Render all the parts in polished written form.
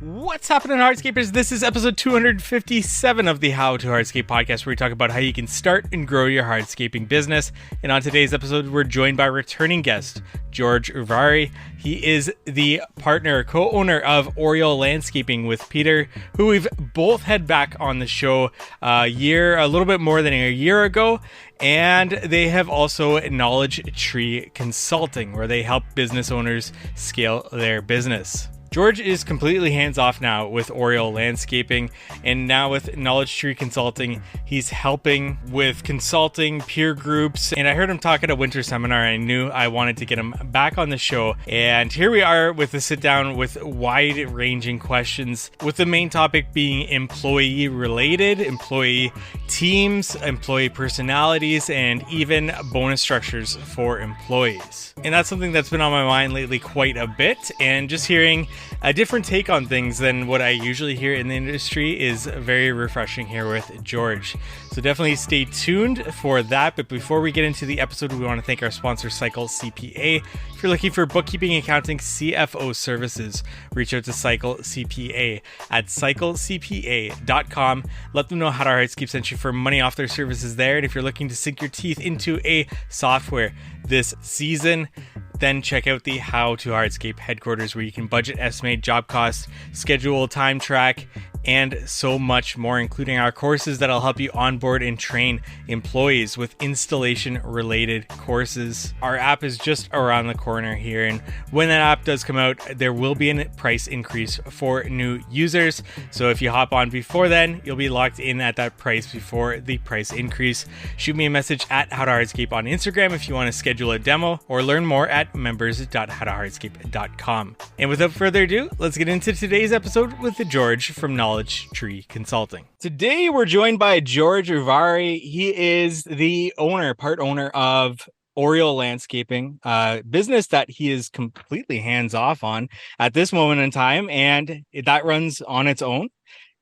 What's happening, Hardscapers? This is episode 257 of the How to Hardscape podcast, where we talk about how you can start and grow your hardscaping business. And on today's episode, we're joined by returning guest, George Urvari. He is the partner, co-owner of Oriole Landscaping with Peter, who we've both had back on the show a little bit more than a year ago. And they have also Knowledge Tree Consulting, where they help business owners scale their business. George is completely hands-off now with Oriole Landscaping, and now with Knowledge Tree Consulting, he's helping with consulting, peer groups, and I heard him talk at a winter seminar. I knew I wanted to get him back on the show, and here we are with a sit-down with wide-ranging questions, with the main topic being employee-related, employee teams, employee personalities, and even bonus structures for employees. And that's something that's been on my mind lately quite a bit, and just hearing a different take on things than what I usually hear in the industry is very refreshing here with George. So definitely stay tuned for that. But before we get into the episode, we want to thank our sponsor, Cycle CPA. If you're looking for bookkeeping, accounting, CFO services, reach out to Cycle CPA at cyclecpa.com. Let them know How to Hardscape sent you for money off their services there. And if you're looking to sink your teeth into a software this season, then check out the How to Hardscape headquarters, where you can budget, estimate job costs, schedule, time track, and so much more, including our courses that'll help you onboard and train employees with installation related courses. Our app is just around the corner here, and when that app does come out, there will be a price increase for new users. So if you hop on before then, you'll be locked in at that price before the price increase. Shoot me a message at How to Hardscape on Instagram if you want to schedule a demo, or learn more at members.howtohardscape.com. And without further ado, let's get into today's episode with George from Knowledge Tree Consulting. Today, we're joined by George Urvari. He is the part owner of Oriole Landscaping, business that he is completely hands-off on at this moment in time, and that runs on its own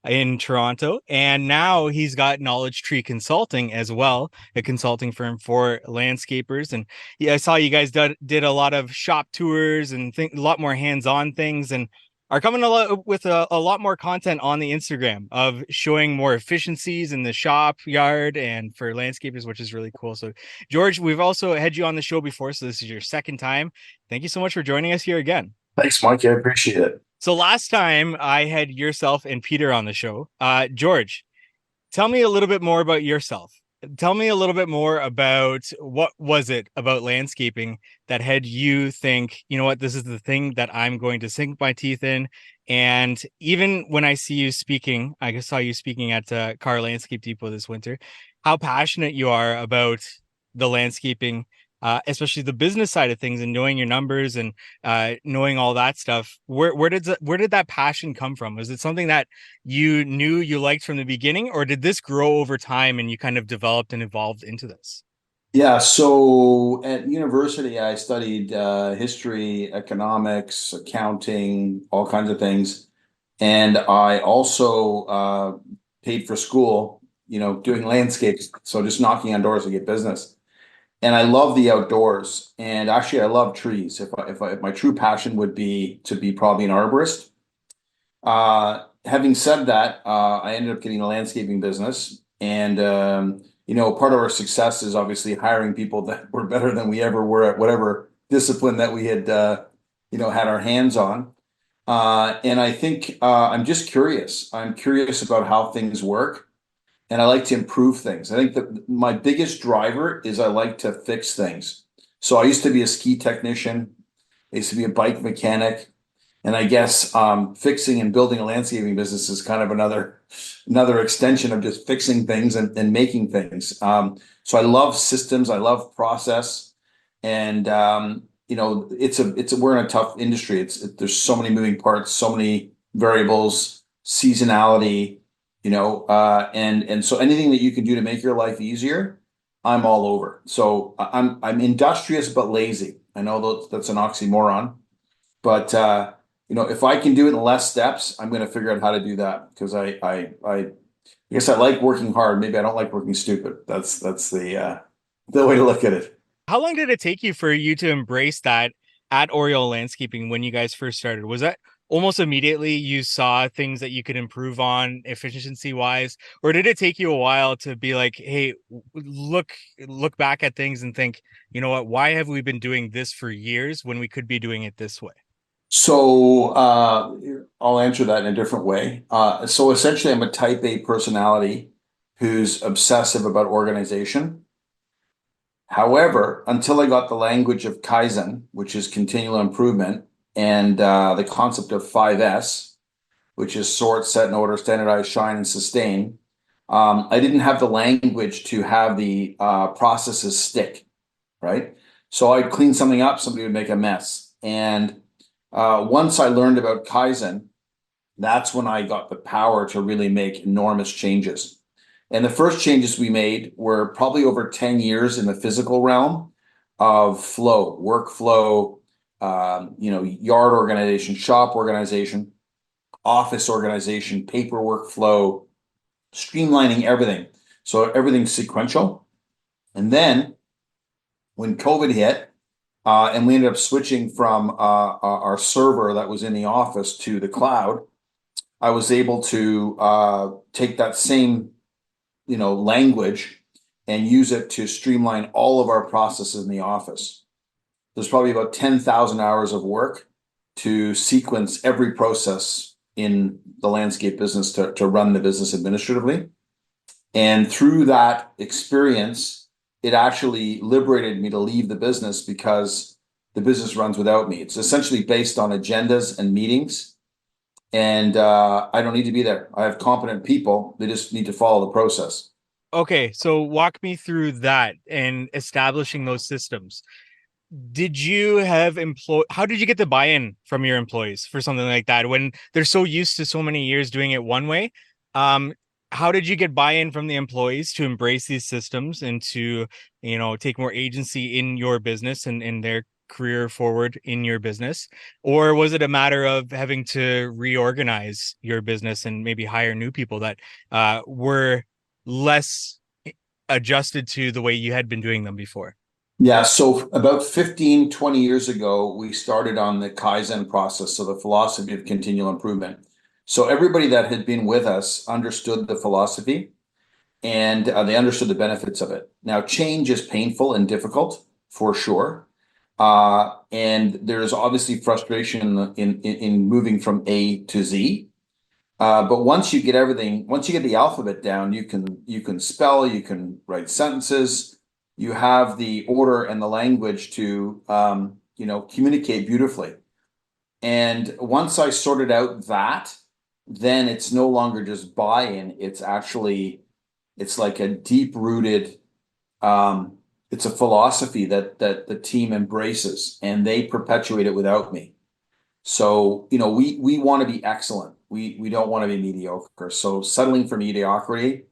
in Toronto. And now he's got Knowledge Tree Consulting as well, a consulting firm for landscapers. And I saw you guys did a lot of shop tours and a lot more hands-on things, and are coming with a lot more content on the Instagram of showing more efficiencies in the shop yard and for landscapers, which is really cool. So George, we've also had you on the show before, so this is your second time. Thank you so much for joining us here again. Thanks, Mike. I appreciate it. So last time I had yourself and Peter on the show. George, tell me a little bit more about yourself. Tell me a little bit more about what was it about landscaping that had you think, you know what, this is the thing that I'm going to sink my teeth in. And even when I see you speaking, I saw you speaking at Car Landscape Depot this winter, how passionate you are about the landscaping, especially the business side of things, and knowing your numbers and knowing all that stuff. Where did that passion come from? Was it something that you knew you liked from the beginning, or did this grow over time and you kind of developed and evolved into this? Yeah, so at university, I studied history, economics, accounting, all kinds of things. And I also paid for school, doing landscapes. So just knocking on doors to get business. And I love the outdoors, and actually I love trees. If my true passion would be to be probably an arborist. Having said that, I ended up getting a landscaping business, and part of our success is obviously hiring people that were better than we ever were at whatever discipline that we had had our hands on. And I think I'm just curious. I'm curious about how things work. And I like to improve things. I think that my biggest driver is I like to fix things. So I used to be a ski technician. I used to be a bike mechanic. And I guess fixing and building a landscaping business is kind of another extension of just fixing things and making things. So I love systems. I love process. And, we're in a tough industry. There's so many moving parts, so many variables, seasonality, and so anything that you can do to make your life easier, I'm all over. So I'm industrious but lazy. I know that's an oxymoron, but if I can do it in less steps, I'm going to figure out how to do that, because I guess I like working hard. Maybe I don't like working stupid. That's the way to look at it. How long did it take you for you to embrace that at Oriole Landscaping when you guys first started? Was almost immediately you saw things that you could improve on efficiency wise, or did it take you a while to be like, hey, look back at things and think, you know what, why have we been doing this for years when we could be doing it this way? So I'll answer that in a different way. So essentially, I'm a type A personality who's obsessive about organization. However, until I got the language of Kaizen, which is continual improvement, and the concept of 5S, which is sort, set in order, standardize, shine, and sustain, I didn't have the language to have the processes stick, right? So I'd clean something up, somebody would make a mess. And once I learned about Kaizen, that's when I got the power to really make enormous changes. And the first changes we made were probably over 10 years in the physical realm of flow, workflow, yard organization, shop organization, office organization, paperwork flow, streamlining everything. So everything's sequential. And then when COVID hit, and we ended up switching from our server that was in the office to the cloud, I was able to take that same, language and use it to streamline all of our processes in the office. There's probably about 10,000 hours of work to sequence every process in the landscape business to run the business administratively. And through that experience, it actually liberated me to leave the business because the business runs without me. It's essentially based on agendas and meetings. And I don't need to be there. I have competent people. They just need to follow the process. Okay, so walk me through that and establishing those systems. Did you have how did you get the buy-in from your employees for something like that when they're so used to so many years doing it one way? um how did you get buy-in from the employees to embrace these systems and to, take more agency in your business and in their career forward in your business? Or was it a matter of having to reorganize your business and maybe hire new people that were less adjusted to the way you had been doing them before? Yeah, so about 15, 20 years ago, we started on the Kaizen process, so the philosophy of continual improvement. So everybody that had been with us understood the philosophy and they understood the benefits of it. Now, change is painful and difficult for sure. And there's obviously frustration in moving from A to Z. But once you get the alphabet down, you can spell, you can write sentences, you have the order and the language to communicate beautifully. And once I sorted out that, then it's no longer just buy-in. It's like a deep-rooted, it's a philosophy that the team embraces, and they perpetuate it without me. So, we want to be excellent. We don't want to be mediocre. So settling for mediocrity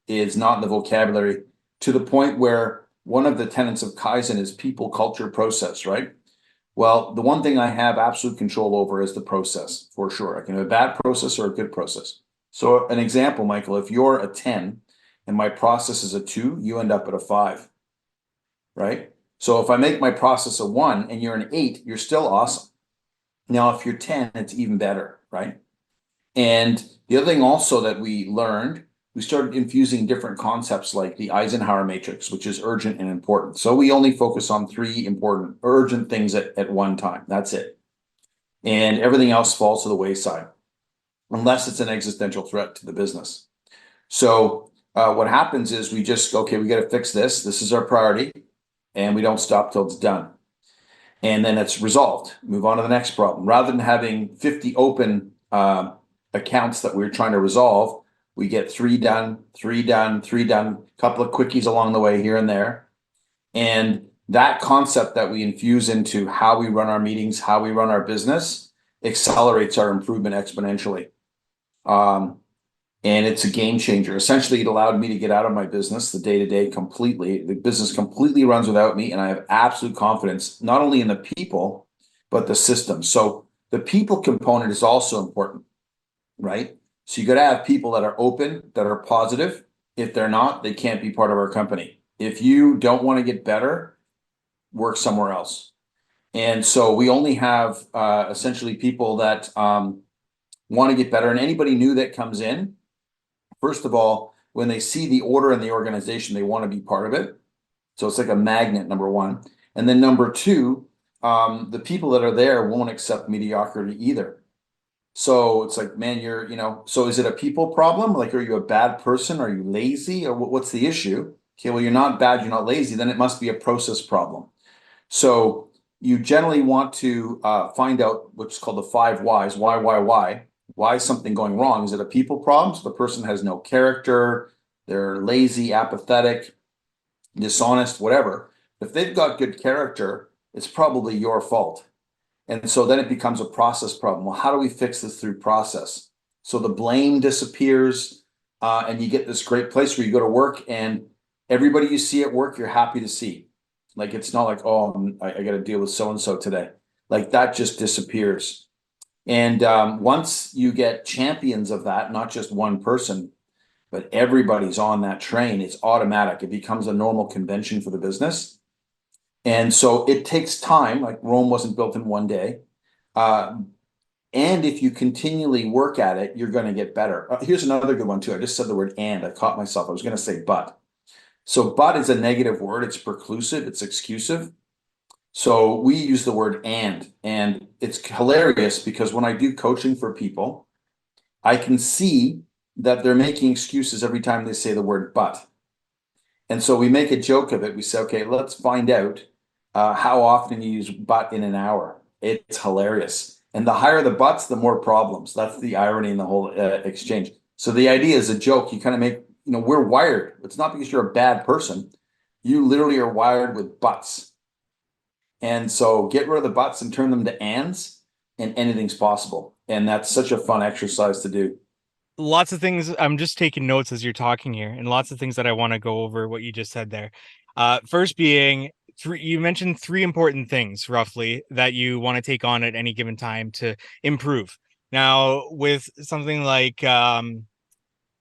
is not in the vocabulary, to the point where one of the tenets of Kaizen is people, culture, process, right? Well, the one thing I have absolute control over is the process, for sure. I can have a bad process or a good process. So an example, Michael, if you're a 10 and my process is a 2, you end up at a 5, right? So if I make my process a 1 and you're an 8, you're still awesome. Now, if you're 10, it's even better, right? And the other thing also that we learned, we started infusing different concepts like the Eisenhower matrix, which is urgent and important. So we only focus on 3 important urgent things at one time. That's it. And everything else falls to the wayside, unless it's an existential threat to the business. So what happens is we just, okay, we got to fix this. This is our priority. And we don't stop till it's done. And then it's resolved. Move on to the next problem. Rather than having 50 open accounts that we're trying to resolve, we get 3 done, 3 done, 3 done, a couple of quickies along the way here and there. And that concept that we infuse into how we run our meetings, how we run our business, accelerates our improvement exponentially. And it's a game changer. Essentially, it allowed me to get out of my business, the day-to-day, completely. The business completely runs without me, and I have absolute confidence, not only in the people, but the system. So the people component is also important, right? So you got to have people that are open, that are positive. If they're not, they can't be part of our company. If you don't want to get better, work somewhere else. And so we only have essentially people that want to get better. And anybody new that comes in, first of all, when they see the order in the organization, they want to be part of it. So it's like a magnet, number one. And then number two, the people that are there won't accept mediocrity either. So it's like, man, so is it a people problem? Like, are you a bad person? Are you lazy? Or what's the issue? Okay, well, you're not bad, you're not lazy, then it must be a process problem. So you generally want to find out what's called the 5 whys. Why? Why is something going wrong? Is it a people problem? So the person has no character, they're lazy, apathetic, dishonest, whatever. If they've got good character, it's probably your fault. And so then it becomes a process problem. Well, how do we fix this through process? So the blame disappears, and you get this great place where you go to work and everybody you see at work, you're happy to see. Like, it's not like, oh, I got to deal with so-and-so today. Like, that just disappears. And once you get champions of that, not just one person, but everybody's on that train, it's automatic. It becomes a normal convention for the business. And so it takes time, like Rome wasn't built in one day. And if you continually work at it, you're going to get better. Here's another good one too. I just said the word and. I caught myself. I was going to say but. So but is a negative word. It's preclusive. It's excusive. So we use the word and it's hilarious because when I do coaching for people, I can see that they're making excuses every time they say the word but. And so we make a joke of it. We say, okay, let's find out how often you use but in an hour. It's hilarious. And the higher the buts, the more problems. That's the irony in the whole exchange. So the idea is a joke. You kind of make, we're wired. It's not because you're a bad person. You literally are wired with buts. And so get rid of the buts and turn them to ands, and anything's possible. And that's such a fun exercise to do. Lots of things. I'm just taking notes as you're talking here, and lots of things that I want to go over what you just said there. First being you mentioned three important things roughly that you want to take on at any given time to improve. Now, with something like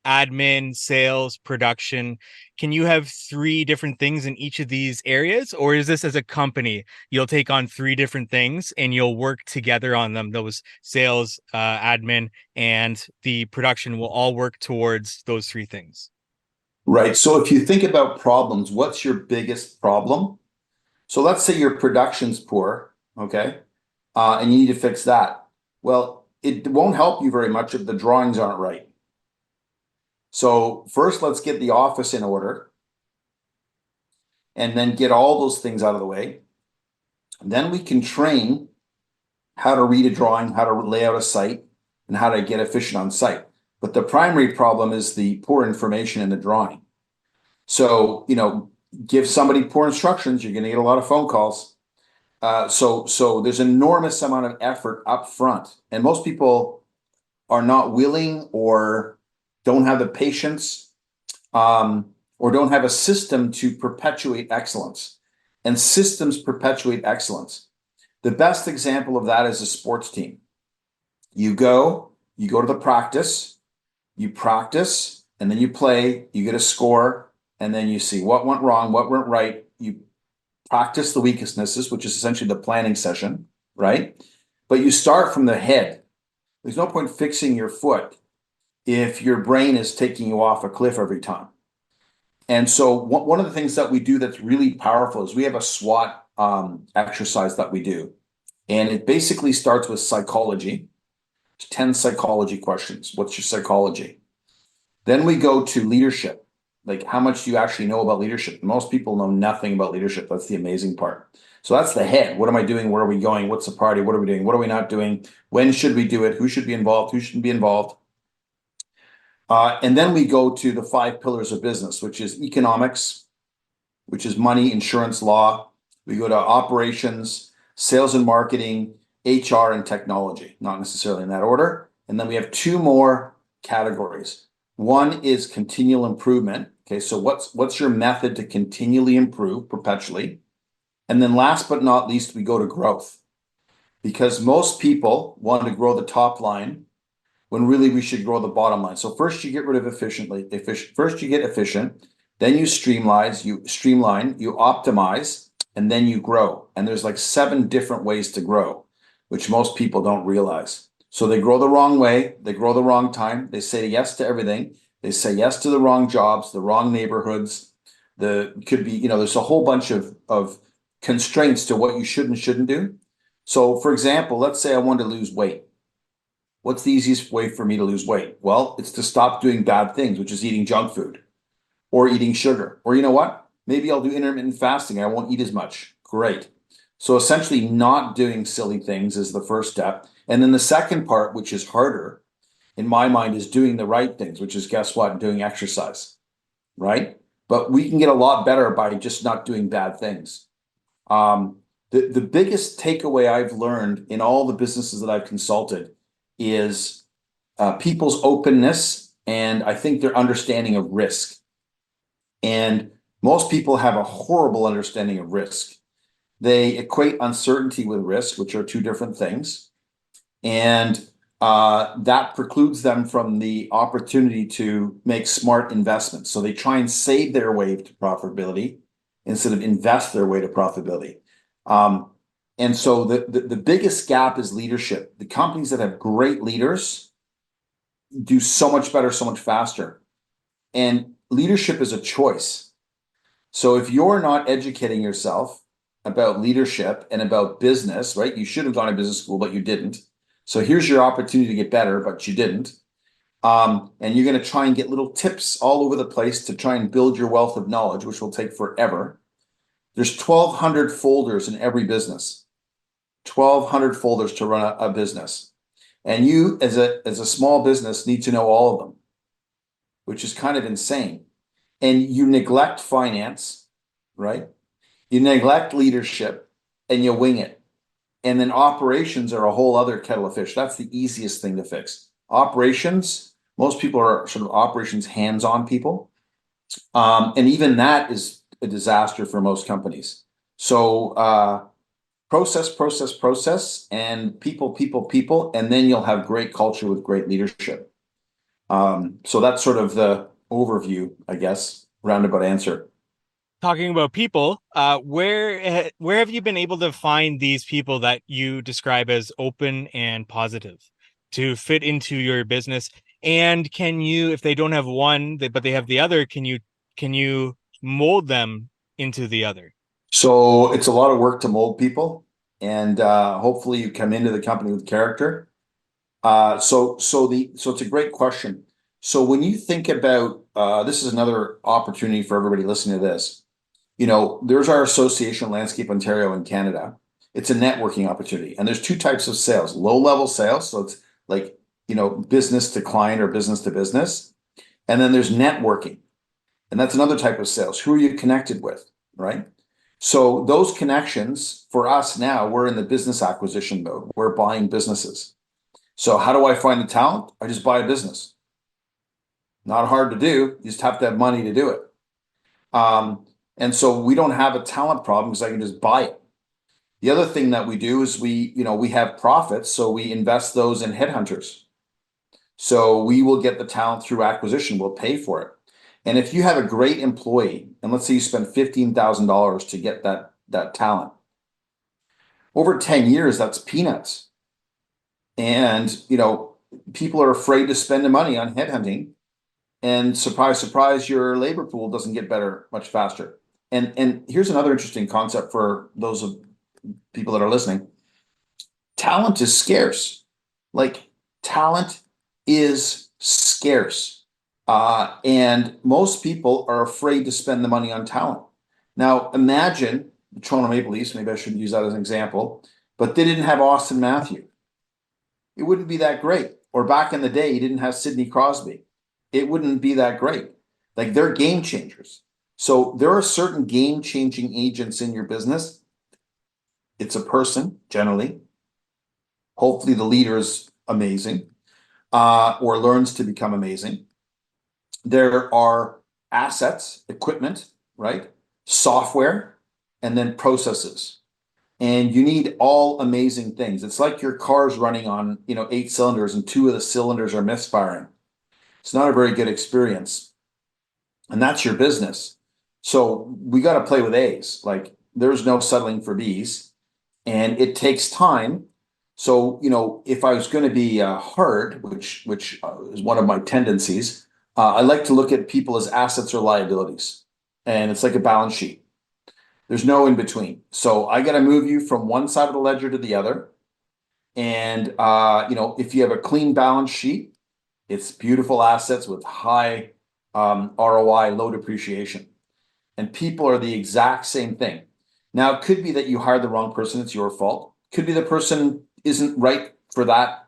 admin, sales, production, can you have three different things in each of these areas? Or is this as a company, you'll take on three different things and you'll work together on them? Those sales, admin, and the production will all work towards those three things. Right. So if you think about problems, what's your biggest problem? So let's say your production's poor, okay, and you need to fix that. Well, it won't help you very much if the drawings aren't right. So first, let's get the office in order and then get all those things out of the way. Then we can train how to read a drawing, how to lay out a site, and how to get efficient on site. But the primary problem is the poor information in the drawing. So, give somebody poor instructions, you're going to get a lot of phone calls. So there's an enormous amount of effort up front. And most people are not willing or don't have the patience or don't have a system to perpetuate excellence. And systems perpetuate excellence. The best example of that is a sports team. You go to the practice, you practice, and then you play, you get a score, and then you see what went wrong, what went right. You practice the weaknesses, which is essentially the planning session, right? But you start from the head. There's no point fixing your foot if your brain is taking you off a cliff every time. And so one of the things that we do that's really powerful is we have a SWOT exercise that we do. And it basically starts with psychology. 10 psychology questions. What's your psychology? Then we go to leadership. Like, how much do you actually know about leadership? Most people know nothing about leadership. That's the amazing part. So that's the head. What am I doing? Where are we going? What's the party? What are we doing? What are we not doing? When should we do it? Who should be involved? Who shouldn't be involved? And then we go to the 5 pillars of business, which is economics, which is money, insurance, law. We go to operations, sales and marketing, HR, and technology, not necessarily in that order. And then we have 2 more categories. One is continual improvement. Okay, so what's your method to continually improve perpetually? And then last but not least, we go to growth. Because most people want to grow the top line when really we should grow the bottom line. So first you get rid of first you get efficient, then you streamline, you optimize, and then you grow. And there's like 7 different ways to grow, which most people don't realize. So they grow the wrong way, they grow the wrong time, they say yes to everything, they say yes to the wrong jobs, the wrong neighborhoods. The could be, there's a whole bunch of constraints to what you should and shouldn't do. So, for example, let's say I want to lose weight. What's the easiest way for me to lose weight? Well, it's to stop doing bad things, which is eating junk food or eating sugar. Or you know what? Maybe I'll do intermittent fasting. I won't eat as much. Great. So essentially, not doing silly things is the first step. And then the second part, which is harder in my mind, is doing the right things, which is, guess what? Doing exercise, right? But we can get a lot better by just not doing bad things. The biggest takeaway I've learned in all the businesses that I've consulted is people's openness, and I think their understanding of risk. And most people have a horrible understanding of risk. They equate uncertainty with risk, which are two different things. And that precludes them from the opportunity to make smart investments. So they try and save their way to profitability instead of invest their way to profitability. And so the biggest gap is leadership. The companies that have great leaders do so much better, so much faster. And leadership is a choice. So if you're not educating yourself about leadership and about business, right? You should have gone to business school, but you didn't. So here's your opportunity to get better, but you didn't. And you're going to try and get little tips all over the place to try and build your wealth of knowledge, which will take forever. There's 1,200 folders in every business. 1,200 folders to run a business. And you, as a small business, need to know all of them, which is kind of insane. And you neglect finance, right? You neglect leadership and you wing it. And then operations are a whole other kettle of fish. That's the easiest thing to fix. Operations, most people are sort of operations hands-on people. And even that is a disaster for most companies. So process, and people, and then you'll have great culture with great leadership. So that's sort of the overview, I guess, roundabout answer. Talking about people, where have you been able to find these people that you describe as open and positive to fit into your business? And can you, if they don't have one, but they have the other, can you mold them into the other? So it's a lot of work to mold people, and hopefully you come into the company with character. So it's a great question. So when you think about this is another opportunity for everybody listening to this. There's our association, Landscape Ontario in Canada. It's a networking opportunity, and there's two types of sales: low-level sales, so it's like business to client or business to business, and then there's networking, and that's another type of sales. Who are you connected with, right? So those connections for us now, we're in the business acquisition mode. We're buying businesses. So how do I find the talent? I just buy a business. Not hard to do. You just have to have money to do it. And so we don't have a talent problem because I can just buy it. The other thing that we do is we have profits, so we invest those in headhunters. So we will get the talent through acquisition. We'll pay for it. And if you have a great employee, and let's say you spend $15,000 to get that talent, over 10 years, that's peanuts. And people are afraid to spend the money on headhunting. And surprise, surprise, your labor pool doesn't get better much faster. And here's another interesting concept for those of people that are listening. Talent is scarce. Like, talent is scarce. And most people are afraid to spend the money on talent. Now, imagine the Toronto Maple Leafs, maybe I shouldn't use that as an example, but they didn't have Austin Matthews. It wouldn't be that great. Or back in the day, you didn't have Sidney Crosby. It wouldn't be that great. Like, they're game changers. So there are certain game-changing agents in your business. It's a person, generally. Hopefully the leader is amazing, or learns to become amazing. There are assets, equipment, right? Software, and then processes. And you need all amazing things. It's like your car's running on 8 cylinders and 2 of the cylinders are misfiring. It's not a very good experience. And that's your business. So we got to play with A's. Like, there's no settling for B's, and it takes time. So, if I was going to be hard, which is one of my tendencies, I like to look at people as assets or liabilities, and it's like a balance sheet. There's no in between. So I got to move you from one side of the ledger to the other. And if you have a clean balance sheet, it's beautiful assets with high ROI, low depreciation. And people are the exact same thing. Now, it could be that you hired the wrong person. It's your fault. Could be the person isn't right for that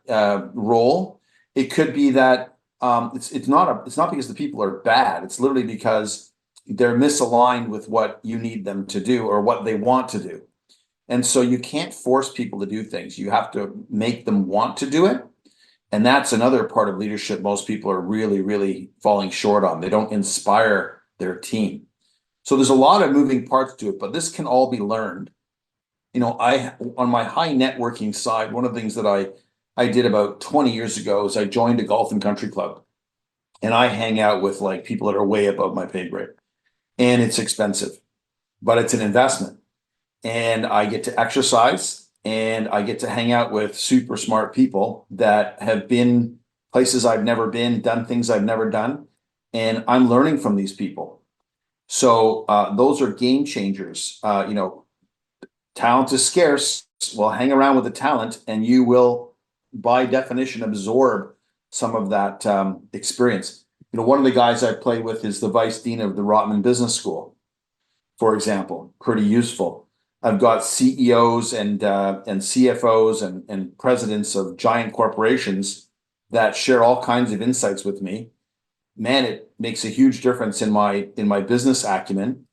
role. It could be that it's not because the people are bad. It's literally because they're misaligned with what you need them to do or what they want to do. And so you can't force people to do things. You have to make them want to do it. And that's another part of leadership most people are really, really falling short on. They don't inspire their team. So there's a lot of moving parts to it, but this can all be learned. I on my high networking side, one of the things that I did about 20 years ago is I joined a golf and country club. And I hang out with like people that are way above my pay grade. And it's expensive, but it's an investment. And I get to exercise and I get to hang out with super smart people that have been places I've never been, done things I've never done. And I'm learning from these people. So those are game changers. Talent is scarce. Well, hang around with the talent and you will, by definition, absorb some of that experience. One of the guys I play with is the vice dean of the Rotman Business School, for example, pretty useful. I've got CEOs and CFOs and presidents of giant corporations that share all kinds of insights with me. Man, it makes a huge difference in my business acumen,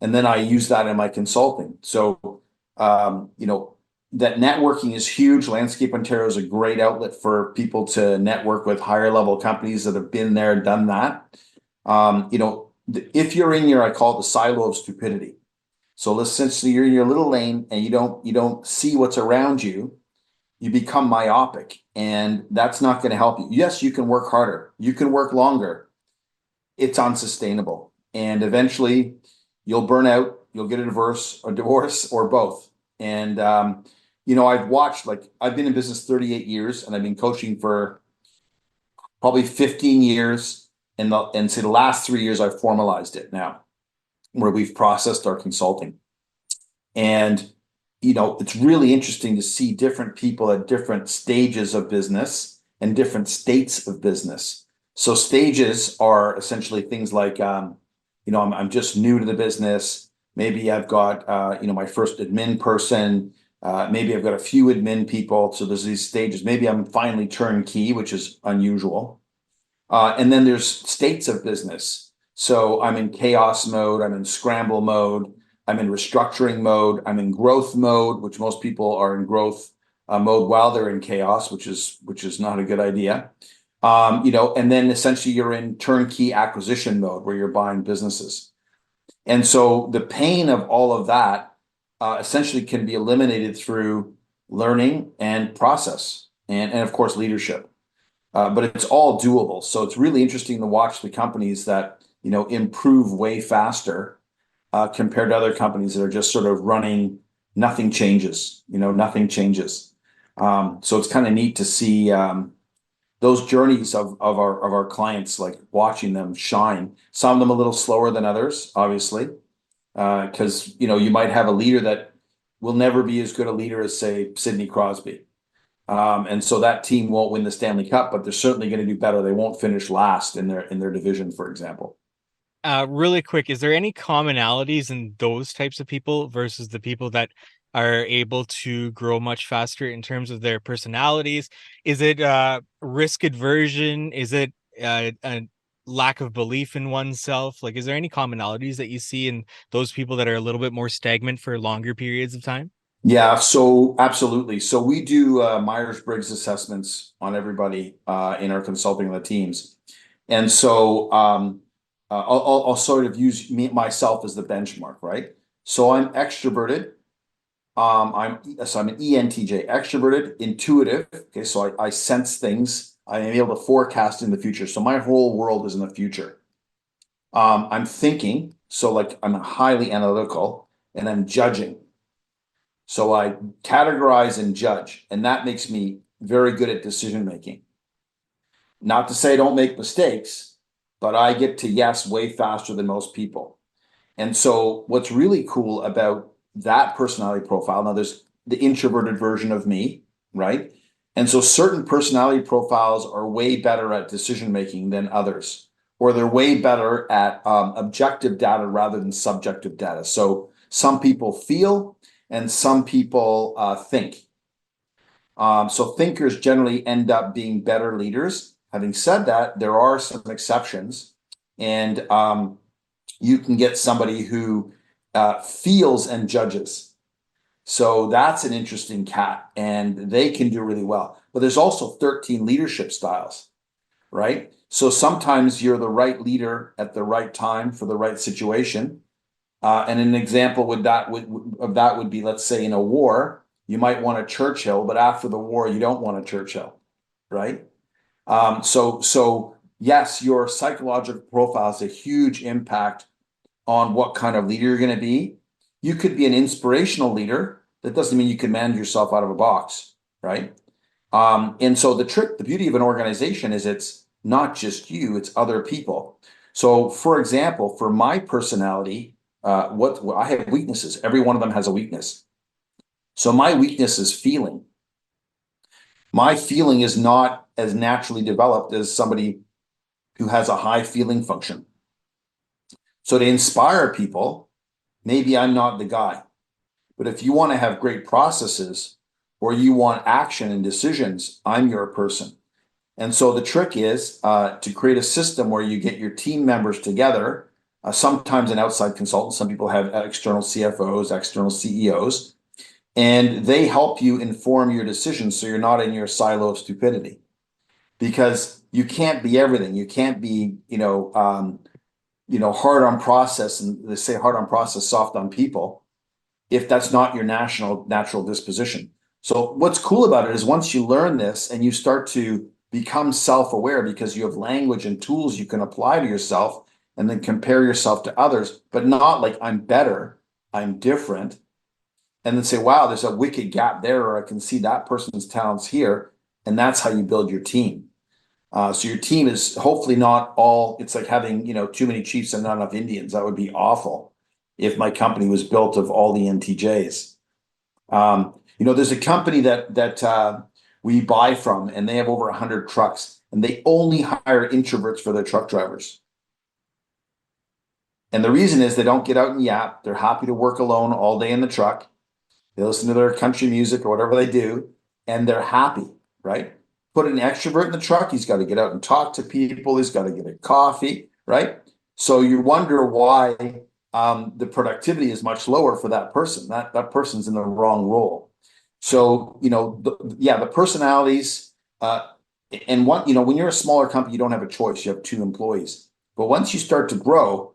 and then I use that in my consulting. So, that networking is huge. Landscape Ontario is a great outlet for people to network with higher level companies that have been there, done that. If you're in your, I call it the silo of stupidity. So essentially you're in your little lane and you don't see what's around you, you become myopic, and that's not going to help you. Yes, you can work harder, you can work longer. It's unsustainable. And eventually you'll burn out, you'll get a divorce or both. And I've been in business 38 years and I've been coaching for probably 15 years. And say the last 3 years I've formalized it now, where we've processed our consulting. And, it's really interesting to see different people at different stages of business and different states of business. So stages are essentially things like, I'm just new to the business. Maybe I've got, my first admin person. Maybe I've got a few admin people. So there's these stages. Maybe I'm finally turnkey, which is unusual. And then there's states of business. So I'm in chaos mode, I'm in scramble mode, I'm in restructuring mode, I'm in growth mode, which most people are in growth mode while they're in chaos, which is not a good idea. And then essentially you're in turnkey acquisition mode where you're buying businesses. And so the pain of all of that essentially can be eliminated through learning and process and of course leadership. But it's all doable. So it's really interesting to watch the companies that, improve way faster compared to other companies that are just sort of running, nothing changes, nothing changes. So it's kind of neat to see those journeys of our clients, like watching them shine. Some of them a little slower than others, obviously, because, you might have a leader that will never be as good a leader as, say, Sidney Crosby. And so that team won't win the Stanley Cup, but they're certainly going to do better. They won't finish last in their division, for example. Really quick, is there any commonalities in those types of people versus the people that are able to grow much faster in terms of their personalities? Is it risk aversion? Is it a lack of belief in oneself? Like, is there any commonalities that you see in those people that are a little bit more stagnant for longer periods of time? Yeah, so absolutely. So we do Myers-Briggs assessments on everybody in our consulting of the teams. And so I'll sort of use myself as the benchmark, right? So I'm extroverted. I'm an ENTJ, extroverted, intuitive. Okay, so I sense things. I am able to forecast in the future. So my whole world is in the future. I'm thinking, so like I'm highly analytical, and I'm judging. So I categorize and judge, and that makes me very good at decision making. Not to say I don't make mistakes, but I get to yes way faster than most people. And so what's really cool about that personality profile, now there's the introverted version of me, right? And so certain personality profiles are way better at decision making than others, or they're way better at objective data rather than subjective data. So some people feel and some people think. So thinkers generally end up being better leaders. Having said that, there are some exceptions, and you can get somebody who feels and judges. So that's an interesting cat, and they can do really well. But there's also 13 leadership styles, right? So sometimes you're the right leader at the right time for the right situation. And an example of that would be, let's say in a war, you might want a Churchill, but after the war, you don't want a Churchill, right? So yes, your psychological profile has a huge impact on what kind of leader you're going to be. You could be an inspirational leader. That doesn't mean you can manage yourself out of a box, right? And so the beauty of an organization is it's not just you, it's other people. So for example, for my personality, what I have weaknesses. Every one of them has a weakness. So my weakness is feeling. My feeling is not as naturally developed as somebody who has a high feeling function. So to inspire people, maybe I'm not the guy. But if you want to have great processes or you want action and decisions, I'm your person. And so the trick is to create a system where you get your team members together, sometimes an outside consultant. Some people have external CFOs, external CEOs, and they help you inform your decisions so you're not in your silo of stupidity. Because you can't be everything. You can't be, hard on process, and they say hard on process, soft on people, if that's not your natural disposition. So what's cool about it is once you learn this and you start to become self-aware because you have language and tools you can apply to yourself and then compare yourself to others, but not like I'm better, I'm different, and then say, wow, there's a wicked gap there, or I can see that person's talents here. And that's how you build your team. So your team is hopefully not all, it's like having, too many chiefs and not enough Indians. That would be awful if my company was built of all the NTJs. There's a company that we buy from, and they have over 100 trucks, and they only hire introverts for their truck drivers. And the reason is they don't get out and yap. They're happy to work alone all day in the truck. They listen to their country music or whatever they do, and they're happy, right? Put an extrovert in the truck, he's got to get out and talk to people. He's got to get a coffee, right? So you wonder why the productivity is much lower for that person. That person's in the wrong role. So, the personalities, and when you're a smaller company, you don't have a choice. You have 2 employees. But once you start to grow,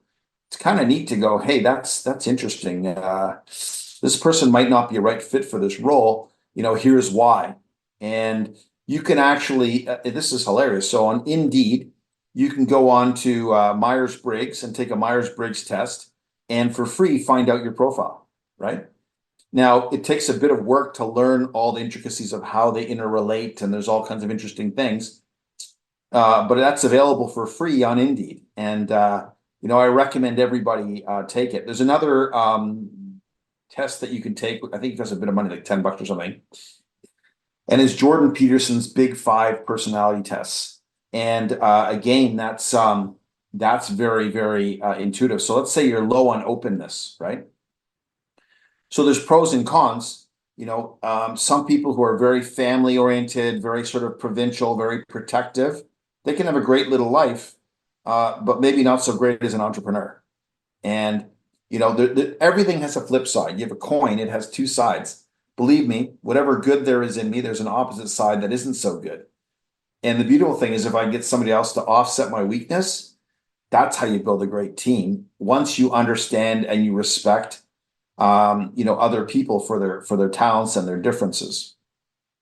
it's kind of neat to go, hey, that's interesting. This person might not be a right fit for this role. Here's why. And you can actually, this is hilarious. So on Indeed, you can go on to Myers-Briggs and take a Myers-Briggs test and for free find out your profile, right? Now, it takes a bit of work to learn all the intricacies of how they interrelate, and there's all kinds of interesting things. But that's available for free on Indeed. And, I recommend everybody take it. There's another test that you can take. I think it costs a bit of money, like $10 or something. And it's Jordan Peterson's Big 5 personality tests. And again, that's very, very intuitive. So let's say you're low on openness, right? So there's pros and cons. Some people who are very family oriented, very sort of provincial, very protective, they can have a great little life, but maybe not so great as an entrepreneur. And everything has a flip side. You have a coin, it has 2 sides. Believe me, whatever good there is in me, there's an opposite side that isn't so good. And the beautiful thing is if I get somebody else to offset my weakness, that's how you build a great team. Once you understand and you respect other people for their talents and their differences.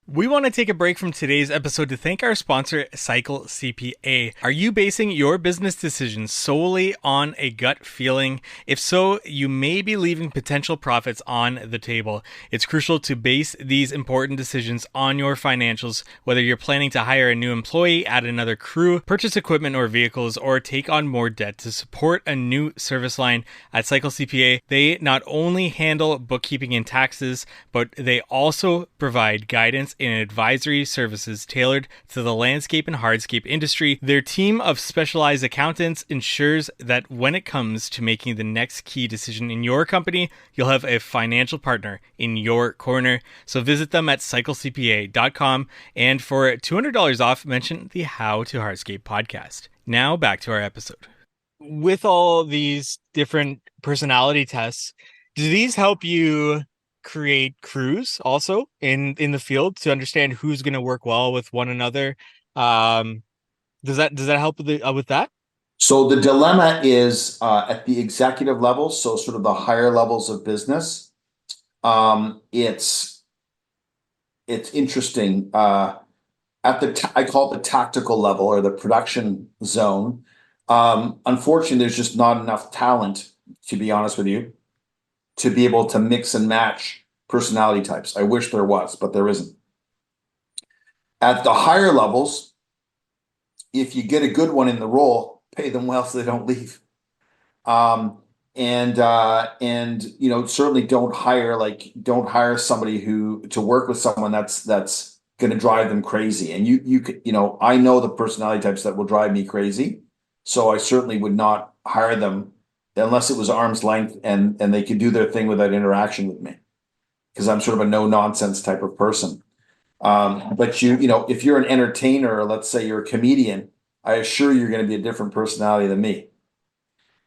We want to take a break from today's episode to thank our sponsor, Cycle CPA. Are you basing your business decisions solely on a gut feeling? If so, you may be leaving potential profits on the table. It's crucial to base these important decisions on your financials, whether you're planning to hire a new employee, add another crew, purchase equipment or vehicles, or take on more debt to support a new service line. At Cycle CPA, they not only handle bookkeeping and taxes, but they also provide guidance and advisory services tailored to the landscape and hardscape industry. Their team of specialized accountants ensures that when it comes to making the next key decision in your company, you'll have a financial partner in your corner. So visit them at cyclecpa.com, and for $200 off, mention the How to Hardscape podcast. Now back to our episode. With all these different personality tests, do these help you create crews also in the field to understand who's going to work well with one another? Does that help with that? So the dilemma is at the executive level, so sort of the higher levels of business. It's interesting. I call it the tactical level or the production zone. Unfortunately, there's just not enough talent, to be honest with you, to be able to mix and match personality types. I wish there was, but there isn't. At the higher levels, if you get a good one in the role, pay them well so they don't leave. And certainly don't hire somebody who to work with someone that's going to drive them crazy. And I know the personality types that will drive me crazy, so I certainly would not hire them unless it was arm's length and they could do their thing without interaction with me, because I'm sort of a no nonsense type of person. But if you're an entertainer, or let's say you're a comedian, I assure you're going to be a different personality than me.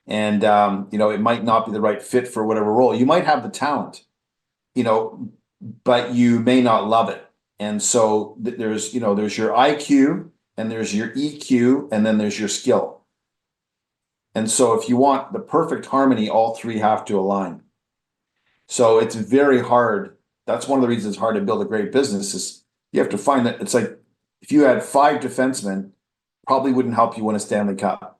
And it might not be the right fit for whatever role. You might have the talent, but you may not love it. And so there's your IQ, and there's your EQ, and then there's your skill. And so if you want the perfect harmony, all three have to align. So it's very hard. That's one of the reasons it's hard to build a great business, is you have to find that. It's like if you had 5 defensemen, probably wouldn't help you win a Stanley Cup.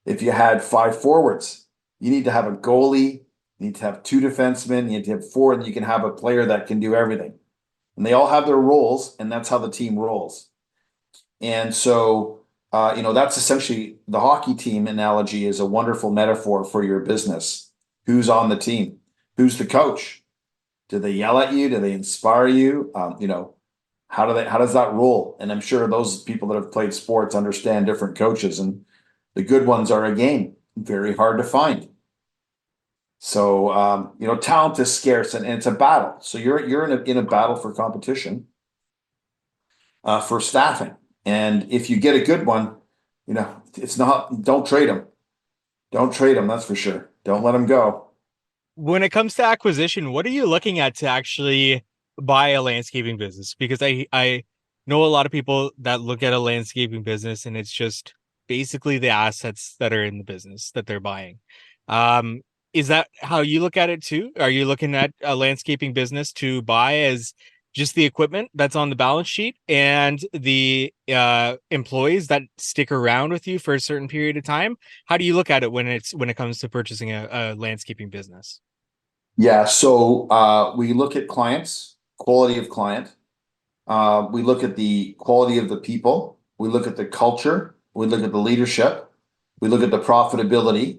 If you had 5 forwards, you need to have a goalie, you need to have 2 defensemen, you need to have 4, and you can have a player that can do everything. And they all have their roles, and that's how the team rolls. And so, that's essentially the hockey team analogy is a wonderful metaphor for your business. Who's on the team? Who's the coach? Do they yell at you? Do they inspire you? How does that roll? And I'm sure those people that have played sports understand different coaches, and the good ones are, again, very hard to find. So, talent is scarce, and it's a battle. So you're in a battle for competition, for staffing. And if you get a good one, don't trade them. Don't trade them. That's for sure. Don't let them go. When it comes to acquisition, what are you looking at to actually buy a landscaping business? Because I know a lot of people that look at a landscaping business and it's just basically the assets that are in the business that they're buying. Is that how you look at it too? Are you looking at a landscaping business to buy as just the equipment that's on the balance sheet and the employees that stick around with you for a certain period of time? How do you look at it when it comes to purchasing a landscaping business? Yeah. So we look at clients, quality of client. We look at the quality of the people. We look at the culture. We look at the leadership. We look at the profitability,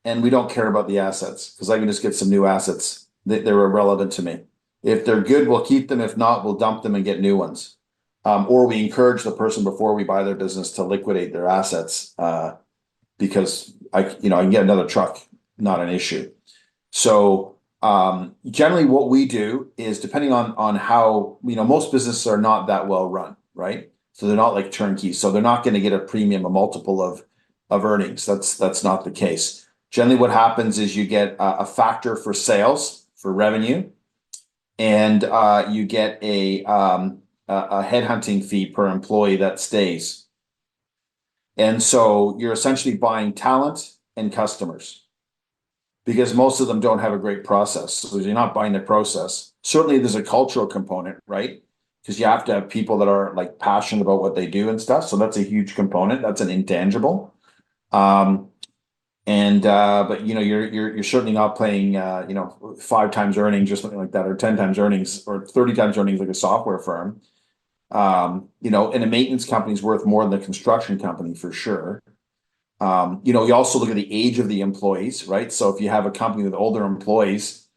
and we don't care about the assets, because I can just get some new assets. They're irrelevant to me. If they're good, we'll keep them. If not, we'll dump them and get new ones. Or we encourage the person before we buy their business to liquidate their assets, because I can get another truck, not an issue. So generally what we do is, depending on how, most businesses are not that well run, right? So they're not like turnkey. So they're not going to get a premium, a multiple of earnings. That's not the case. Generally what happens is you get a factor for sales, for revenue, and you get a headhunting fee per employee that stays. And so you're essentially buying talent and customers, because most of them don't have a great process. So you're not buying the process. Certainly there's a cultural component, right? because you have to have people that are like passionate about what they do and stuff. So that's a huge component. That's an intangible. Um, and but you're certainly not paying 5 times earnings or something like that, or 10 times earnings, or 30 times earnings like a software firm. And a maintenance company is worth more than a construction company for sure. You also look at the age of the employees, right? So if you have a company with older employees,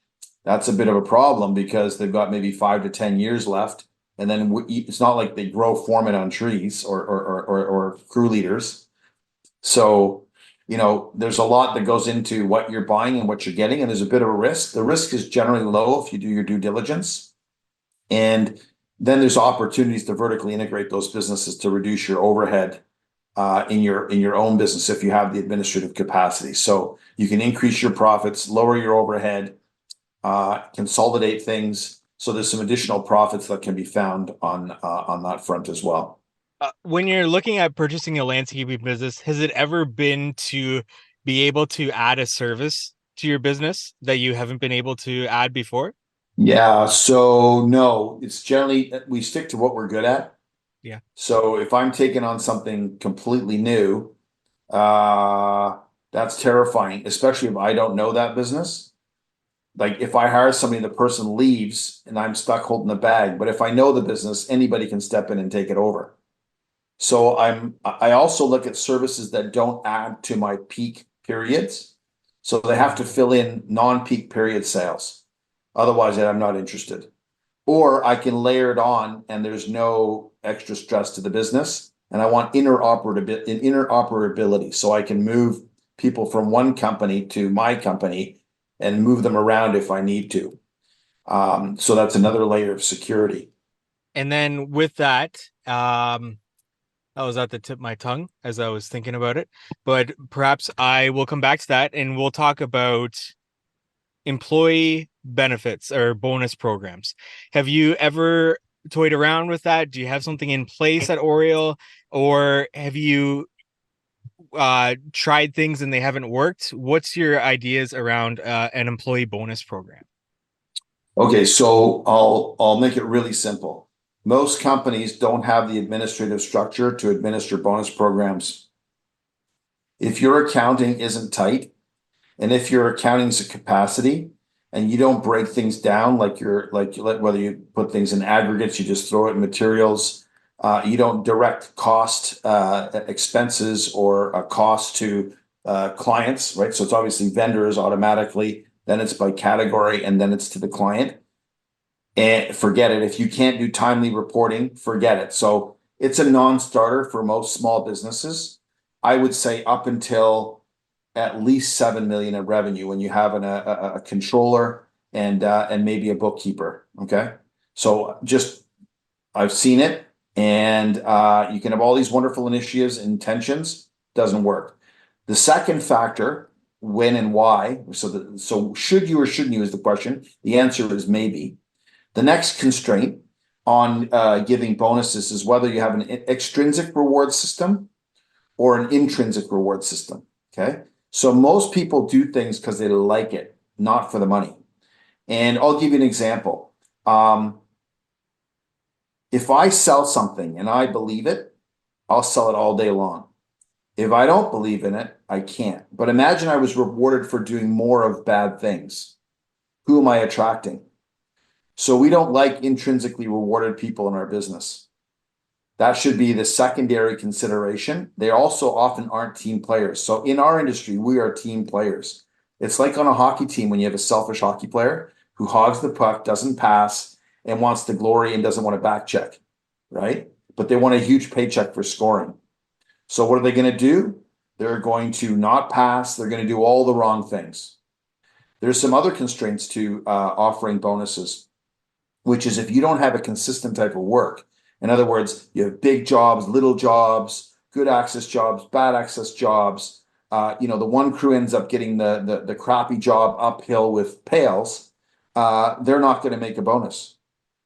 that's a bit of a problem because they've got maybe 5 to 10 years left. And then it's not like they grow foremen on trees or crew leaders. So, there's a lot that goes into what you're buying and what you're getting, and there's a bit of a risk. The risk is generally low if you do your due diligence. And then there's opportunities to vertically integrate those businesses to reduce your overhead in your own business if you have the administrative capacity. So you can increase your profits, lower your overhead, consolidate things. So there's some additional profits that can be found on that front as well. When you're looking at purchasing a landscaping business, has it ever been to be able to add a service to your business that you haven't been able to add before? Yeah, so no, it's generally we stick to what we're good at. Yeah. So if I'm taking on something completely new, uh, that's terrifying, especially if I don't know that business. Like if I hire somebody, the person leaves and I'm stuck holding the bag. But if I know the business, anybody can step in and take it over. So I also look at services that don't add to my peak periods. So they have to fill in non-peak period sales. Otherwise, I'm not interested. Or I can layer it on and there's no extra stress to the business. And I want interoperability so I can move people from one company to my company and move them around if I need to. So that's another layer of security. And then with that, I was at the tip of my tongue as I was thinking about it, but perhaps I will come back to that and we'll talk about employee benefits or bonus programs. Have you ever toyed around with that? Do you have something in place at Oriole, or have you tried things and they haven't worked? What's your ideas around an employee bonus program? Okay, so I'll make it really simple. Most companies don't have the administrative structure to administer bonus programs. If your accounting isn't tight, and if your accounting is a capacity, and you don't break things down like whether you put things in aggregates, you just throw it in materials. You don't direct cost expenses or a cost to clients, right? So it's obviously vendors automatically, then it's by category, and then it's to the client. And forget it. If you can't do timely reporting, forget it. So it's a non-starter for most small businesses. I would say up until at least 7 million in revenue when you have a controller and maybe a bookkeeper. Okay. So just I've seen it, and you can have all these wonderful initiatives and intentions, doesn't work. The second factor, when and why, so should you or shouldn't you is the question. The answer is maybe. The next constraint on giving bonuses is whether you have an extrinsic reward system or an intrinsic reward system. Okay. So most people do things because they like it, not for the money. And I'll give you an example. If I sell something and I believe it, I'll sell it all day long. If I don't believe in it, I can't. But imagine I was rewarded for doing more of bad things. Who am I attracting? So we don't like intrinsically rewarded people in our business. That should be the secondary consideration. They also often aren't team players. So in our industry, we are team players. It's like on a hockey team when you have a selfish hockey player who hogs the puck, doesn't pass, and wants the glory and doesn't want to back check, right? But they want a huge paycheck for scoring. So what are they going to do? They're going to not pass. They're going to do all the wrong things. There's some other constraints to offering bonuses, which is if you don't have a consistent type of work. In other words, you have big jobs, little jobs, good access jobs, bad access jobs. The one crew ends up getting the crappy job uphill with pails. They're not going to make a bonus.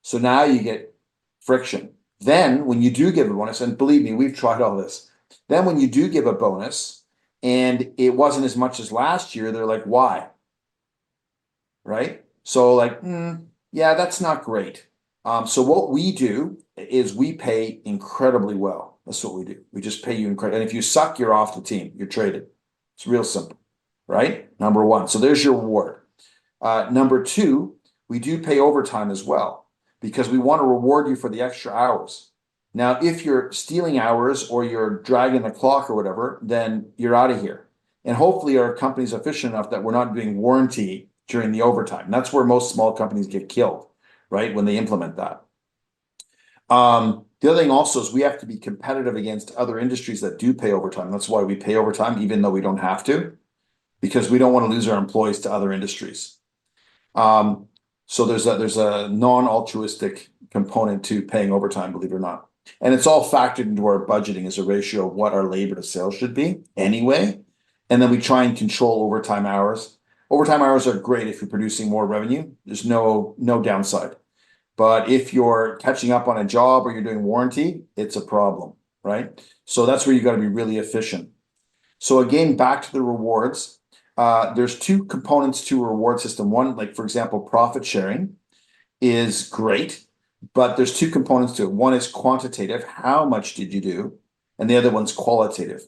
So now you get friction. Then when you do give a bonus, and believe me, we've tried all this. Then when you do give a bonus and it wasn't as much as last year, they're like, why? Right? So like, yeah, that's not great. So what we do is we pay incredibly well. That's what we do. We just pay you incredible. And if you suck, you're off the team. You're traded. It's real simple, right? Number one. So there's your reward. Number two, we do pay overtime as well because we want to reward you for the extra hours. Now, if you're stealing hours or you're dragging the clock or whatever, then you're out of here. And hopefully our company's efficient enough that we're not doing warranty during the overtime. That's where most small companies get killed, right? When they implement that. The other thing also is we have to be competitive against other industries that do pay overtime. That's why we pay overtime, even though we don't have to, because we don't want to lose our employees to other industries. So there's a non-altruistic component to paying overtime, believe it or not. And it's all factored into our budgeting as a ratio of what our labor to sales should be anyway. And then we try and control overtime hours. Overtime hours are great if you're producing more revenue. There's no downside. But if you're catching up on a job or you're doing warranty, it's a problem, right? So that's where you got to be really efficient. So again, back to the rewards. There's two components to a reward system. One, like for example, profit sharing is great, but there's two components to it. One is quantitative, how much did you do? And the other one's qualitative,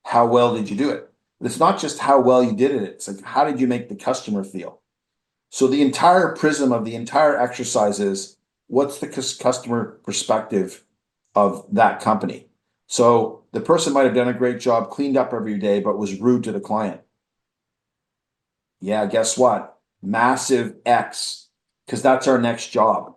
how well did you do it? But it's not just how well you did it, it's like how did you make the customer feel? So the entire prism of the entire exercise is what's the customer perspective of that company? So the person might have done a great job, cleaned up every day, but was rude to the client. Yeah, guess what? Massive X, because that's our next job,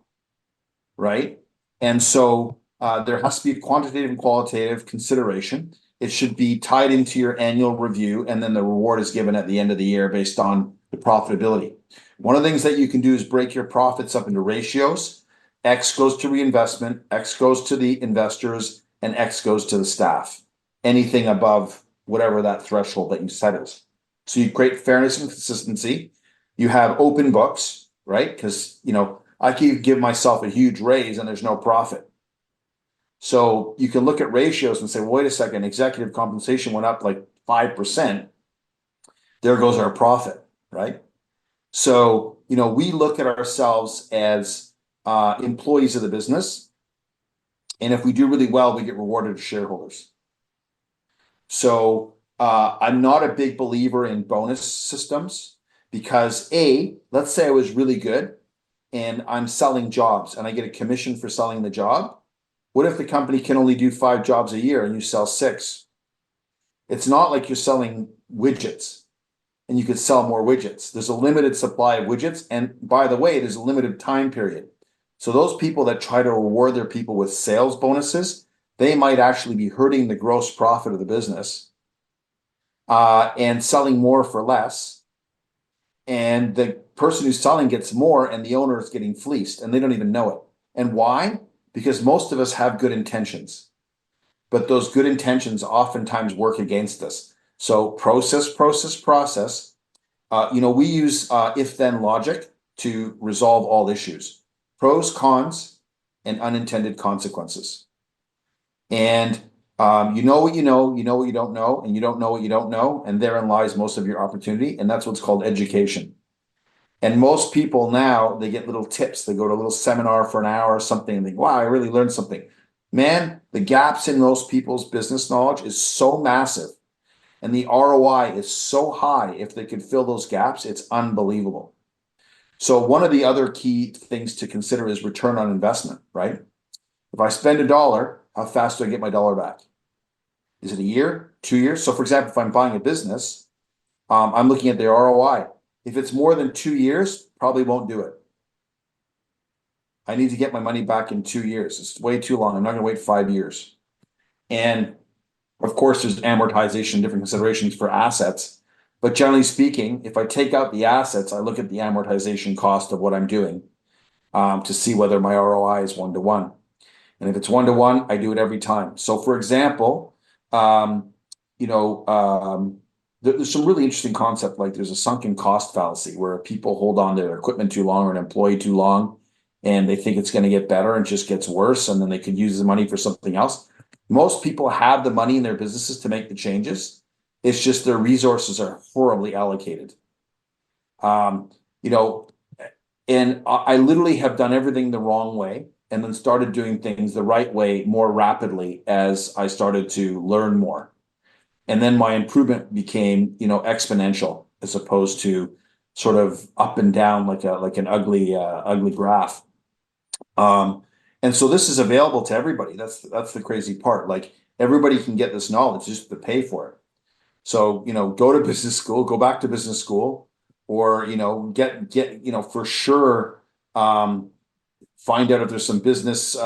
right? And so there has to be quantitative and qualitative consideration. It should be tied into your annual review, and then the reward is given at the end of the year based on the profitability. One of the things that you can do is break your profits up into ratios. X goes to reinvestment, X goes to the investors, and X goes to the staff. Anything above whatever that threshold that you set is. So you create fairness and consistency. You have open books, right? Because, I can give myself a huge raise and there's no profit. So you can look at ratios and say, wait a second, executive compensation went up like 5%. There goes our profit, right? So, we look at ourselves as employees of the business. And if we do really well, we get rewarded as shareholders. So I'm not a big believer in bonus systems because let's say I was really good and I'm selling jobs and I get a commission for selling the job. What if the company can only do 5 jobs a year and you sell 6? It's not like you're selling widgets and you could sell more widgets. There's a limited supply of widgets. And by the way, there's a limited time period. So those people that try to reward their people with sales bonuses, they might actually be hurting the gross profit of the business and selling more for less. And the person who's selling gets more and the owner is getting fleeced and they don't even know it. And why? Because most of us have good intentions, but those good intentions oftentimes work against us. So process. We use if-then logic to resolve all issues. Pros, cons, and unintended consequences. And you know what you know what you don't know, and you don't know what you don't know, and therein lies most of your opportunity, and that's what's called education. And most people now, they get little tips. They go to a little seminar for an hour or something and think, wow, I really learned something. Man, the gaps in those people's business knowledge is so massive, and the ROI is so high. If they could fill those gaps, it's unbelievable. So one of the other key things to consider is return on investment, right? If I spend $1, how fast do I get my dollar back? Is it a year, 2 years? So for example, if I'm buying a business, I'm looking at the ROI. If it's more than 2 years, probably won't do it. I need to get my money back in 2 years. It's way too long. I'm not going to wait 5 years. And of course, there's amortization, different considerations for assets. But generally speaking, if I take out the assets, I look at the amortization cost of what I'm doing to see whether my ROI is 1-to-1. And if it's 1-to-1, I do it every time. So for example, there's some really interesting concept, like there's a sunken cost fallacy where people hold on to their equipment too long or an employee too long, and they think it's going to get better and just gets worse, and then they could use the money for something else. Most people have the money in their businesses to make the changes. It's just their resources are horribly allocated. And I literally have done everything the wrong way and then started doing things the right way more rapidly as I started to learn more. And then my improvement became, exponential as opposed to sort of up and down like an ugly graph. Um, and so this is available to everybody. That's the crazy part. Like everybody can get this knowledge just to pay for it. So, go to business school, go back to business school, or, get, for sure, find out if there's some business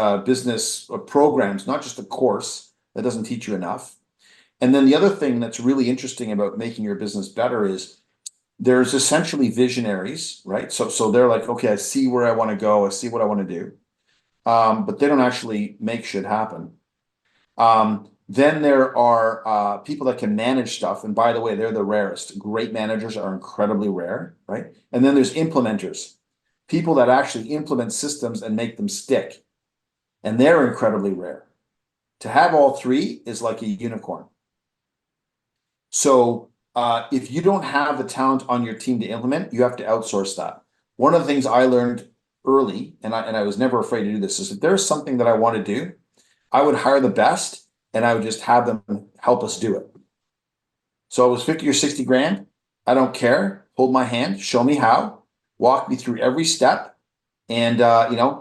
programs, not just a course that doesn't teach you enough. And then the other thing that's really interesting about making your business better is there's essentially visionaries, right? So they're like, okay, I see where I want to go, I see what I want to do, but they don't actually make shit happen. Then there are people that can manage stuff. And by the way, they're the rarest. Great managers are incredibly rare, right? And then there's implementers, people that actually implement systems and make them stick. And they're incredibly rare. To have all three is like a unicorn. So if you don't have the talent on your team to implement, you have to outsource that. One of the things I learned early, and I was never afraid to do this, is if there's something that I want to do, I would hire the best and I would just have them help us do it. So it was 50 or 60 grand. I don't care. Hold my hand, show me how, walk me through every step. And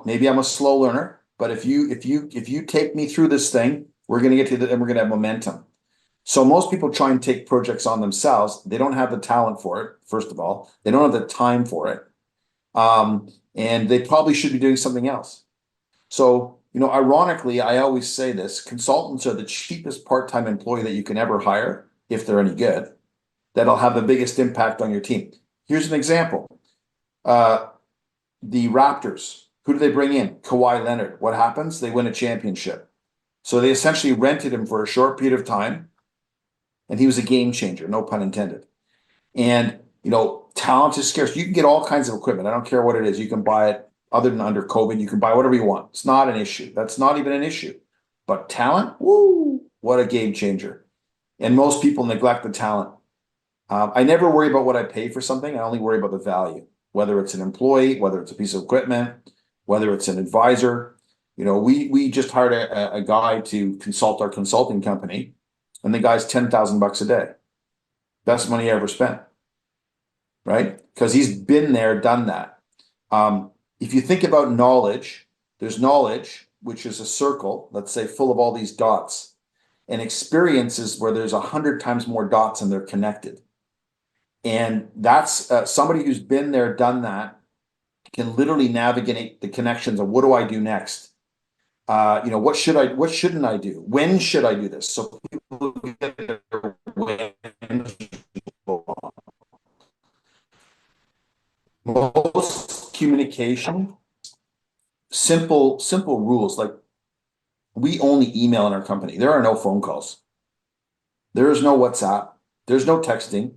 maybe I'm a slow learner, but if you take me through this thing, we're going to get to the, and we're going to have momentum. So most people try and take projects on themselves. They don't have the talent for it, first of all. They don't have the time for it. And they probably should be doing something else. So, ironically, I always say this, consultants are the cheapest part-time employee that you can ever hire, if they're any good, that'll have the biggest impact on your team. Here's an example. The Raptors, who do they bring in? Kawhi Leonard. What happens? They win a championship. So they essentially rented him for a short period of time, and he was a game changer, no pun intended. And, talent is scarce. You can get all kinds of equipment. I don't care what it is. You can buy it other than under COVID. You can buy whatever you want. It's not an issue. That's not even an issue. But talent, woo, what a game changer. And most people neglect the talent. I never worry about what I pay for something. I only worry about the value, whether it's an employee, whether it's a piece of equipment, whether it's an advisor. We just hired a guy to consult our consulting company, and the guy's $10,000 a day. Best money I ever spent, right? Because he's been there, done that. If you think about knowledge, there's knowledge, which is a circle, let's say, full of all these dots, and experiences where there's 100 times more dots and they're connected. And that's somebody who's been there, done that, can literally navigate the connections of what do I do next? What shouldn't I do? When should I do this? So people get their wins. Most communication, simple rules. Like we only email in our company. There are no phone calls. There is no WhatsApp. There's no texting.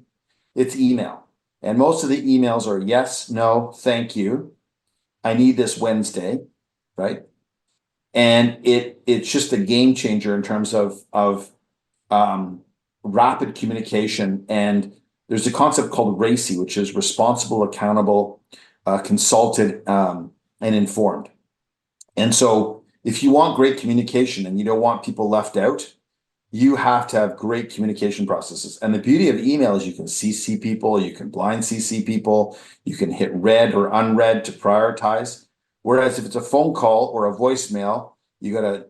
It's email. And most of the emails are yes, no, thank you. I need this Wednesday, right? And it's just a game changer in terms of rapid communication. And there's a concept called RACI, which is responsible, accountable, consulted, and informed. And so if you want great communication and you don't want people left out, you have to have great communication processes. And the beauty of email is you can CC people, you can blind CC people, you can hit read or unread to prioritize. Whereas if it's a phone call or a voicemail, you got to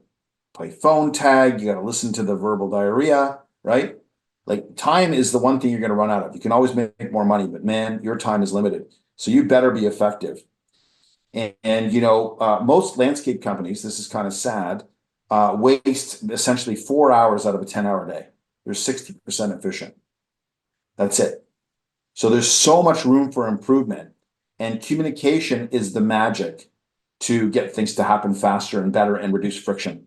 play phone tag, you got to listen to the verbal diarrhea, right? Like time is the one thing you're going to run out of. You can always make more money, but man, your time is limited. So you better be effective. And most landscape companies, this is kind of sad, waste essentially 4 hours out of a 10-hour day. They're 60% efficient. That's it. So there's so much room for improvement, and communication is the magic to get things to happen faster and better and reduce friction.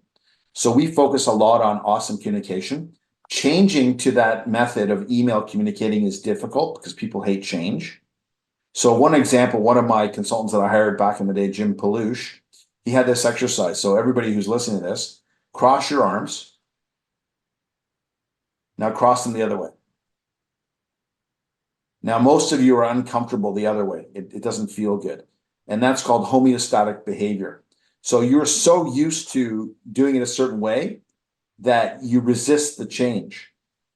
So we focus a lot on awesome communication. Changing to that method of email communicating is difficult because people hate change. So one example, one of my consultants that I hired back in the day, Jim Palouche, he had this exercise. So everybody who's listening to this, cross your arms. Now cross them the other way. Now, most of you are uncomfortable the other way. It doesn't feel good. And that's called homeostatic behavior. So you're so used to doing it a certain way that you resist the change.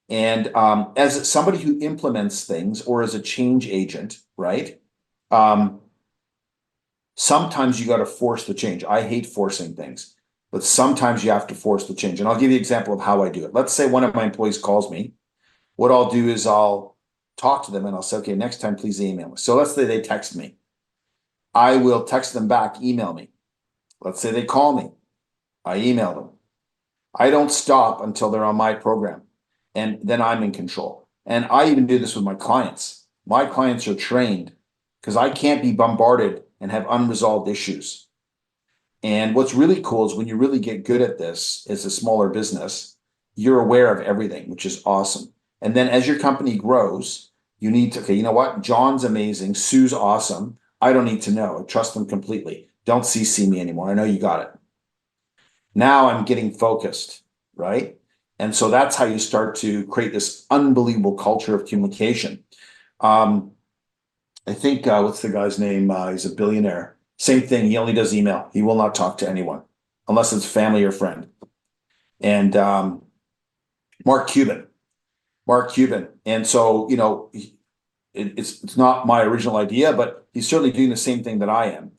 And as somebody who implements things or as a change agent, right? Um, Sometimes you got to force the change. I hate forcing things, but sometimes you have to force the change. And I'll give you an example of how I do it. Let's say one of my employees calls me. What I'll do is I'll talk to them and I'll say, okay, next time, please email me. So let's say they text me. I will text them back, email me. Let's say they call me. I email them. I don't stop until they're on my program. And then I'm in control. And I even do this with my clients. My clients are trained because I can't be bombarded and have unresolved issues. And what's really cool is when you really get good at this as a smaller business, you're aware of everything, which is awesome. And then as your company grows, you need to, okay, you know what? John's amazing. Sue's awesome. I don't need to know. I trust them completely. Don't CC me anymore. I know you got it. Now I'm getting focused, right? And so that's how you start to create this unbelievable culture of communication. Um, I think what's the guy's name? He's a billionaire. Same thing. He only does email. He will not talk to anyone unless it's family or friend. And Mark Cuban, Mark Cuban. And so it's not my original idea, but he's certainly doing the same thing that I am.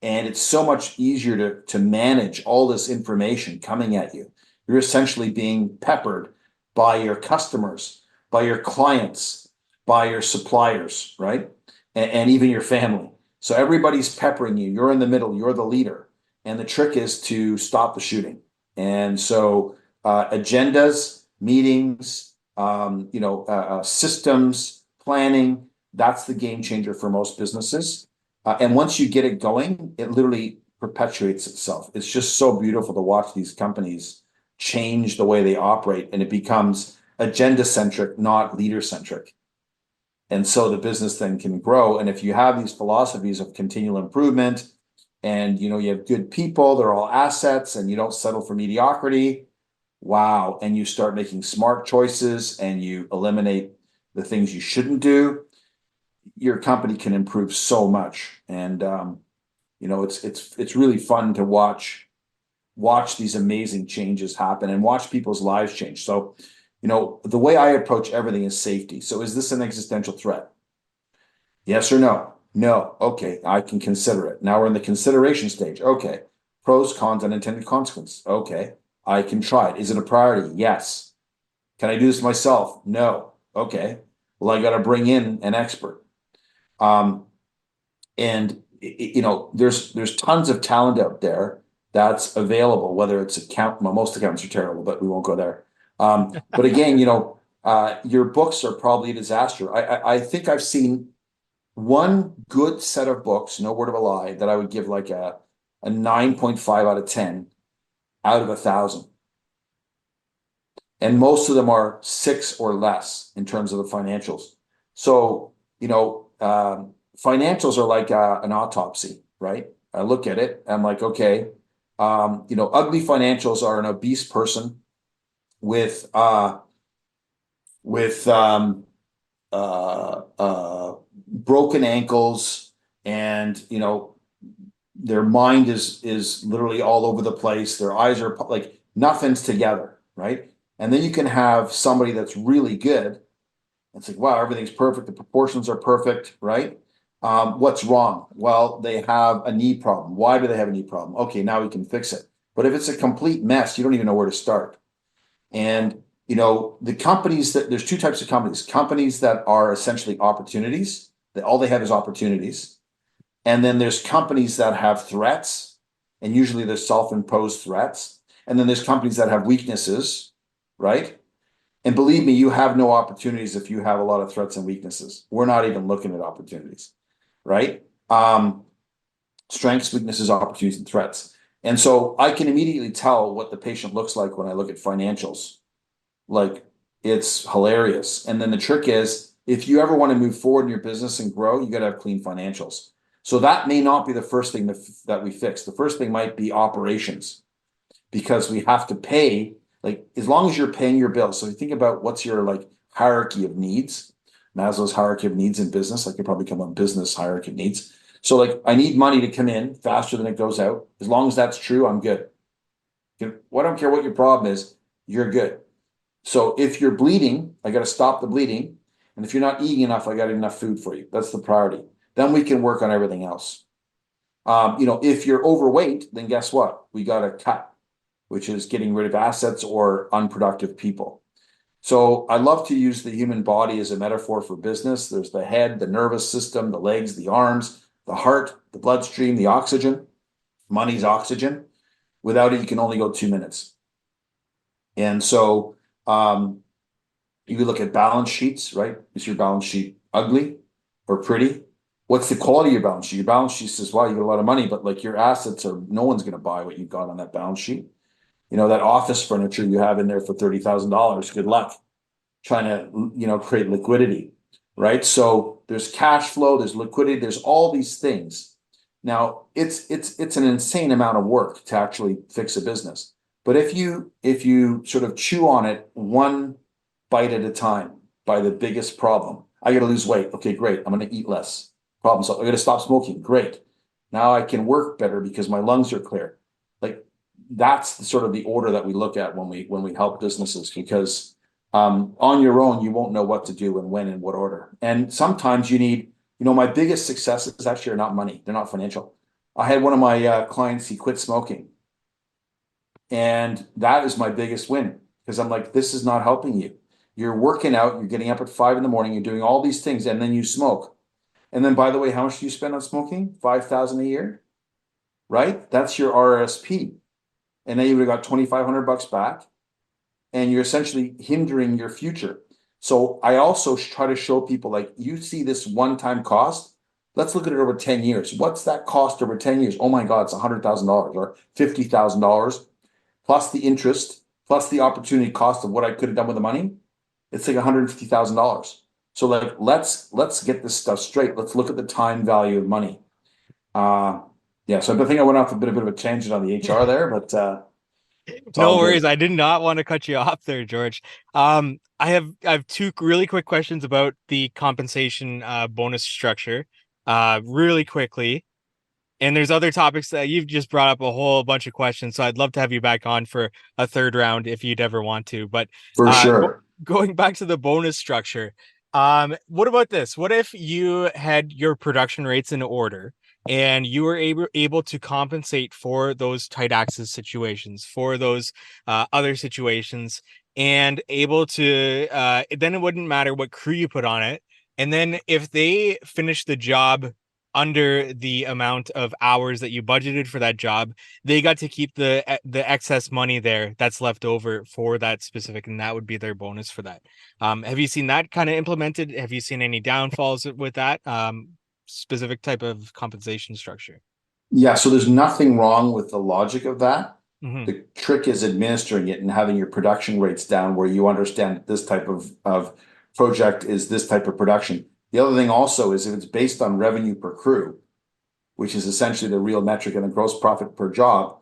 And it's so much easier to manage all this information coming at you. You're essentially being peppered by your customers, by your clients, by your suppliers, right? And even your family. So everybody's peppering you. You're in the middle. You're the leader. And the trick is to stop the shooting. And so agendas, meetings, systems, planning, that's the game changer for most businesses. And once you get it going, it literally perpetuates itself. It's just so beautiful to watch these companies change the way they operate, and it becomes agenda centric, not leader centric. And so the business then can grow. And if you have these philosophies of continual improvement and you have good people, they're all assets, and you don't settle for mediocrity, wow. And you start making smart choices and you eliminate the things you shouldn't do, your company can improve so much. And it's really fun to watch these amazing changes happen and watch people's lives change. So, the way I approach everything is safety. So is this an existential threat? Yes or no? No. Okay, I can consider it. Now we're in the consideration stage. Okay. Pros, cons, unintended consequence. Okay. I can try it. Is it a priority? Yes. Can I do this myself? No. Okay. Well, I got to bring in an expert. And there's tons of talent out there that's available, whether it's most accountants are terrible, but we won't go there. But again, your books are probably a disaster. I think I've seen one good set of books, no word of a lie, that I would give like a 9.5 out of 10 out of 1,000. And most of them are 6 or less in terms of the financials. So, financials are like an autopsy, right? I look at it, I'm like, okay, ugly financials are an obese person with broken ankles, and their mind is literally all over the place. Their eyes are like nothing's together, right? And then you can have somebody that's really good. It's like, wow, everything's perfect. The proportions are perfect, right? What's wrong? Well, they have a knee problem. Why do they have a knee problem? Okay, now we can fix it. But if it's a complete mess, you don't even know where to start. And the companies there's two types of companies that are essentially opportunities, that all they have is opportunities. And then there's companies that have threats, and usually they're self-imposed threats. And then there's companies that have weaknesses, right? And believe me, you have no opportunities if you have a lot of threats and weaknesses. We're not even looking at opportunities, right? Strengths, weaknesses, opportunities, and threats. And so I can immediately tell what the patient looks like when I look at financials. Like, it's hilarious. And then the trick is, if you ever want to move forward in your business and grow, you got to have clean financials. So that may not be the first thing that we fix. The first thing might be operations, because we have to pay, like, as long as you're paying your bills. So you think about what's your hierarchy of needs, Maslow's hierarchy of needs in business. I could probably come on business hierarchy of needs. So like I need money to come in faster than it goes out. As long as that's true, I'm good. I don't care what your problem is, you're good. So if you're bleeding, I got to stop the bleeding. And if you're not eating enough, I got enough food for you. That's the priority. Then we can work on everything else. If you're overweight, then guess what? We got to cut, which is getting rid of assets or unproductive people. So I love to use the human body as a metaphor for business. There's the head, the nervous system, the legs, the arms, the heart, the bloodstream, the oxygen. Money's oxygen. Without it, you can only go 2 minutes. And so you look at balance sheets, right? Is your balance sheet ugly or pretty? What's the quality of your balance sheet? Your balance sheet says, wow, you got a lot of money, but like your assets are, no one's going to buy what you've got on that balance sheet. That office furniture you have in there for $30,000, good luck trying to, create liquidity, right? So there's cash flow, there's liquidity, there's all these things. Now it's an insane amount of work to actually fix a business. But if you sort of chew on it one bite at a time by the biggest problem, I got to lose weight. Okay, great. I'm going to eat less. Problem solved. I got to stop smoking. Great. Now I can work better because my lungs are clear. Like that's sort of the order that we look at when we help businesses, because on your own you won't know what to do and when and what order. And sometimes you need, my biggest successes actually are not money. They're not financial. I had one of my clients, he quit smoking. And that is my biggest win, because I'm like, this is not helping you. You're working out, you're getting up at 5 a.m, you're doing all these things, and then you smoke. And then, by the way, how much do you spend on smoking? 5,000 a year, right? That's your RRSP. And then you would have got 2,500 bucks back, and you're essentially hindering your future. So I also try to show people, like, you see this one-time cost. Let's look at it over 10 years. What's that cost over 10 years? Oh my God, it's $100,000 or $50,000 plus the interest, plus the opportunity cost of what I could have done with the money. It's like $150,000. So like, let's get this stuff straight. Let's look at the time value of money. Yeah. So I think I went off a bit of a tangent on the HR there, but it's No all worries. good. I did not want to cut you off there, George. I have two really quick questions about the compensation bonus structure. Really quickly. And there's other topics that you've just brought up a whole bunch of questions, so I'd love to have you back on for a third round if you'd ever want to. But For go sure. going back to the bonus structure, what about this? What if you had your production rates in order and you were able to compensate for those tight access situations, for those other situations, and able to then it wouldn't matter what crew you put on it. And then if they finish the job under the amount of hours that you budgeted for that job, they got to keep the excess money there that's left over for that specific, and that would be their bonus for that. Have you seen that kind of implemented? Have you seen any downfalls with that specific type of compensation structure? Yeah. So there's nothing wrong with the logic of that. Hmm. The trick is administering it and having your production rates down where you understand that this type of project is this type of production. The other thing also is if it's based on revenue per crew, which is essentially the real metric and the gross profit per job,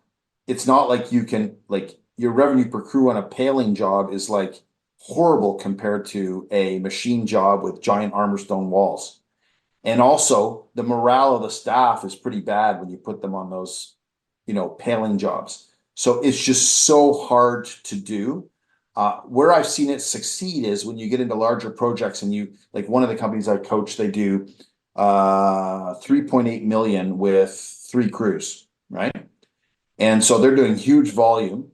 it's not like you can, like, your revenue per crew on a paling job is like horrible compared to a machine job with giant armor stone walls. And also the morale of the staff is pretty bad when you put them on those, paling jobs. So it's just so hard to do. Where I've seen it succeed is when you get into larger projects, and you, like, one of the companies I coach, they do 3.8 million with 3 crews, right? And so they're doing huge volume,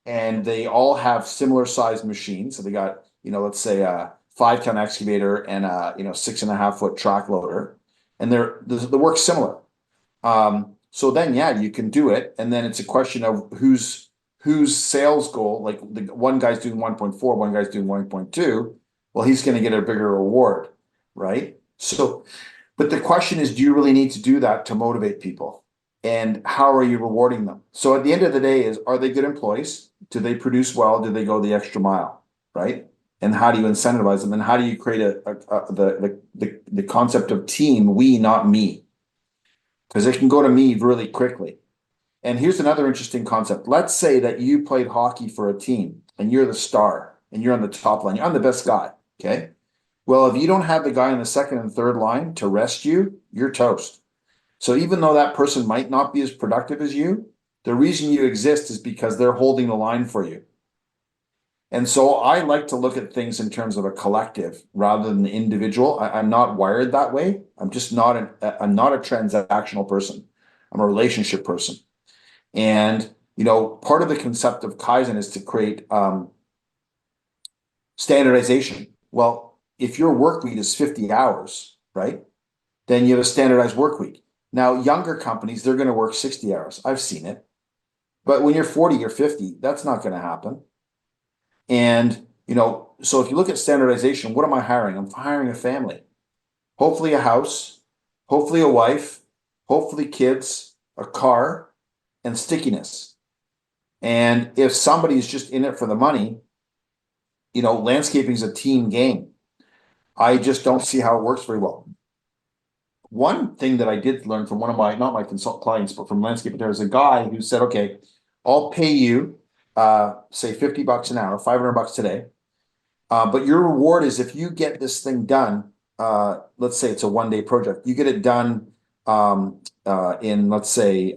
and they all have similar sized machines. So they got, let's say a 5-ton excavator and a, 6.5 foot track loader, and the work's similar. So then, yeah, you can do it. And then it's a question of whose sales goal, like the one guy's doing 1.4, one guy's doing 1.2. Well, he's going to get a bigger reward, right? So, but the question is, do you really need to do that to motivate people? And how are you rewarding them? So at the end of the day are they good employees? Do they produce well? Do they go the extra mile? Right? And how do you incentivize them? And how do you create the concept of team, we, not me? Because it can go to me really quickly. And here's another interesting concept. Let's say that you played hockey for a team and you're the star and you're on the top line. I'm the best guy. Okay. Well, if you don't have the guy on the second and third line to rest you, you're toast. So even though that person might not be as productive as you, the reason you exist is because they're holding the line for you. And so I like to look at things in terms of a collective rather than the individual. I'm not wired that way. I'm not a transactional person. I'm a relationship person. And part of the concept of Kaizen is to create standardization. Well, if your work week is 50 hours, right, then you have a standardized work week. Now, younger companies, they're going to work 60 hours. I've seen it. But when you're 40 or 50, that's not going to happen. And, so if you look at standardization, what am I hiring? I'm hiring a family, hopefully a house, hopefully a wife, hopefully kids, a car, and stickiness. And if somebody's just in it for the money, landscaping is a team game. I just don't see how it works very well. One thing that I did learn from one of my, not my consult clients, but from landscaping, there was a guy who said, okay, I'll pay you, say $50 an hour, $500 today. But your reward is if you get this thing done, let's say it's a 1 day project, you get it done in, let's say,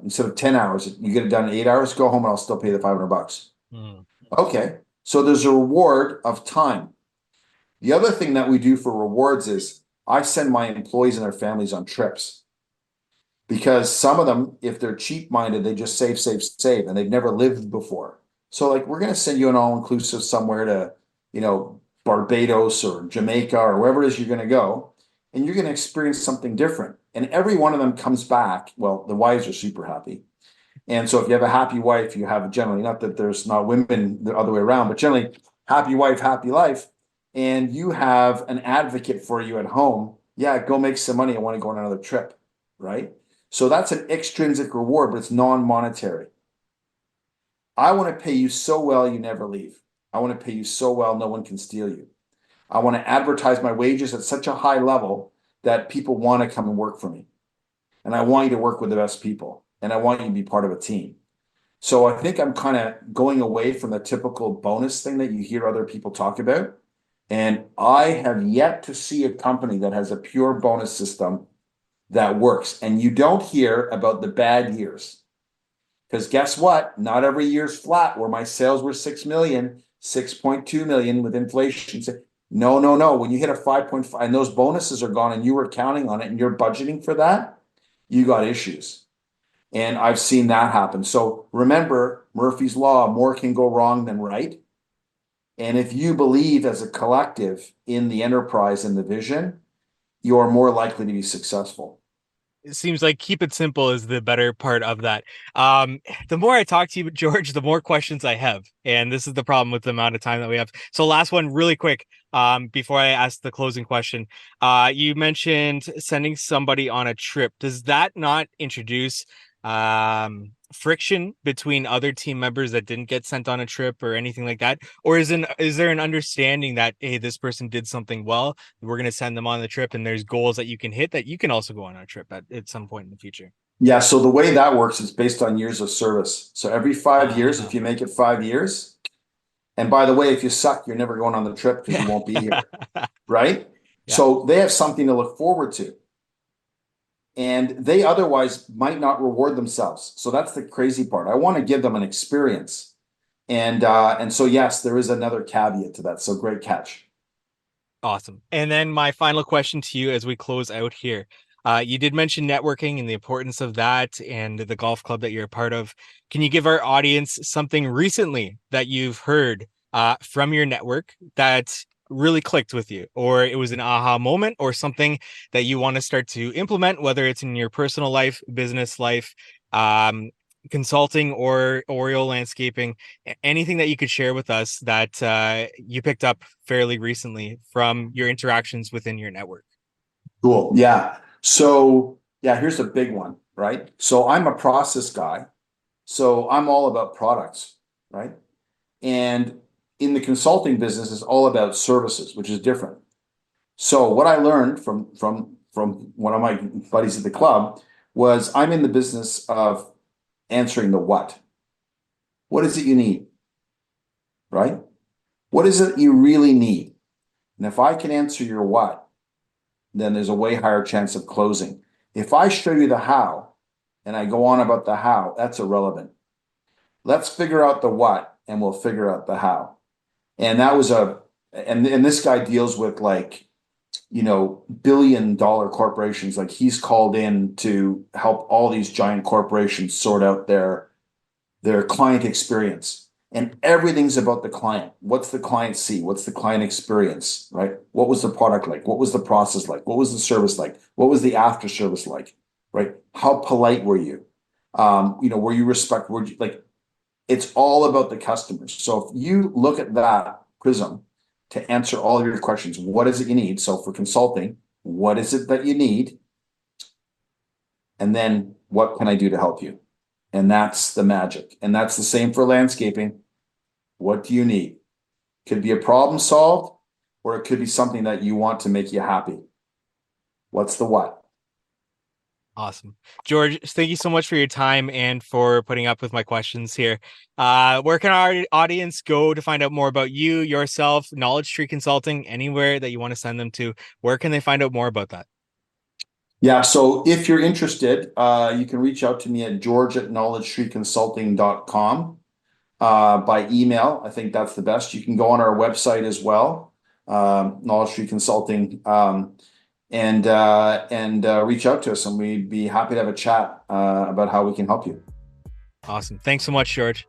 instead of 10 hours, you get it done in 8 hours, go home and I'll still pay the $500. Mm. Okay. So there's a reward of time. The other thing that we do for rewards is I send my employees and their families on trips because some of them, if they're cheap minded, they just save, save, save, and they've never lived before. So like, we're going to send you an all inclusive somewhere to, Barbados or Jamaica or wherever it is you're going to go, and you're going to experience something different. And every one of them comes back. Well, the wives are super happy. And so if you have a happy wife, you have generally, not that there's not women the other way around, but generally happy wife, happy life. And you have an advocate for you at home. Yeah, go make some money. I want to go on another trip. Right. So that's an extrinsic reward, but it's non-monetary. I want to pay you so well you never leave. I want to pay you so well no one can steal you. I want to advertise my wages at such a high level that people want to come and work for me. And I want you to work with the best people. And I want you to be part of a team. So I think I'm kind of going away from the typical bonus thing that you hear other people talk about. And I have yet to see a company that has a pure bonus system that works. And you don't hear about the bad years. Because guess what? Not every year's flat where my sales were 6 million, 6.2 million with inflation. No, no, no. When you hit a 5.5 and those bonuses are gone and you were counting on it and you're budgeting for that, you got issues. And I've seen that happen. So remember Murphy's Law, more can go wrong than right. And if you believe as a collective in the enterprise and the vision, you're more likely to be successful. It seems like keep it simple is the better part of that. The more I talk to you, George, the more questions I have. And this is the problem with the amount of time that we have. So last one really quick, before I ask the closing question. You mentioned sending somebody on a trip. Does that not introduce friction between other team members that didn't get sent on a trip or anything like that? Or is there an understanding that, hey, this person did something well, we're going to send them on the trip, and there's goals that you can hit that you can also go on a trip at some point in the future? Yeah, so the way that works is based on years of service. So every 5 years, if Uh, you make it 5 years, and by the way, if you suck, you're never going on the trip because you won't be here, right? yeah, So they have something to look forward to. And they otherwise might not reward themselves. So that's the crazy part. I want to give them an experience. And so yes, there is another caveat to that. So great catch. awesome. And then my final question to you as we close out here. You did mention networking and the importance of that and the golf club that you're a part of. Can you give our audience something recently that you've heard from your network that really clicked with you, or it was an aha moment, or something that you want to start to implement, whether it's in your personal life, business life, um, consulting, or Oriole landscaping? Anything that you could share with us that you picked up fairly recently from your interactions within your network? Cool. Yeah. So yeah, here's a big one, right? So I'm a process guy. So I'm all about products, right? And in the consulting business, it's all about services, which is different. So what I learned from one of my buddies at the club was I'm in the business of answering the what. What is it you need? Right? What is it you really need? And if I can answer your what, then there's a way higher chance of closing. If I show you the how and I go on about the how, that's irrelevant. Let's figure out the what and we'll figure out the how. And that was and this guy deals with like, billion-dollar corporations. Like he's called in to help all these giant corporations sort out their client experience. And everything's about the client. What's the client see? What's the client experience, right? What was the product like? What was the process like? What was the service like? What was the after service like, right? How polite were you? Were you respectful? Like, it's all about the customers. So if you look at that prism to answer all of your questions, what is it you need? So for consulting, what is it that you need? And then what can I do to help you? And that's the magic. And that's the same for landscaping. What do you need? Could be a problem solved, or it could be something that you want to make you happy. What's the what? Awesome. George, thank you so much for your time and for putting up with my questions here. Where can our audience go to find out more about you, yourself, Knowledge Tree Consulting, anywhere that you want to send them to? Where can they find out more about that? Yeah, so if you're interested, you can reach out to me at george@knowledgetreeconsulting.com. By email. I think that's the best. You can go on our website as well, Knowledge Tree Consulting, and reach out to us, and we'd be happy to have a chat about how we can help you. Awesome. Thanks so much, George.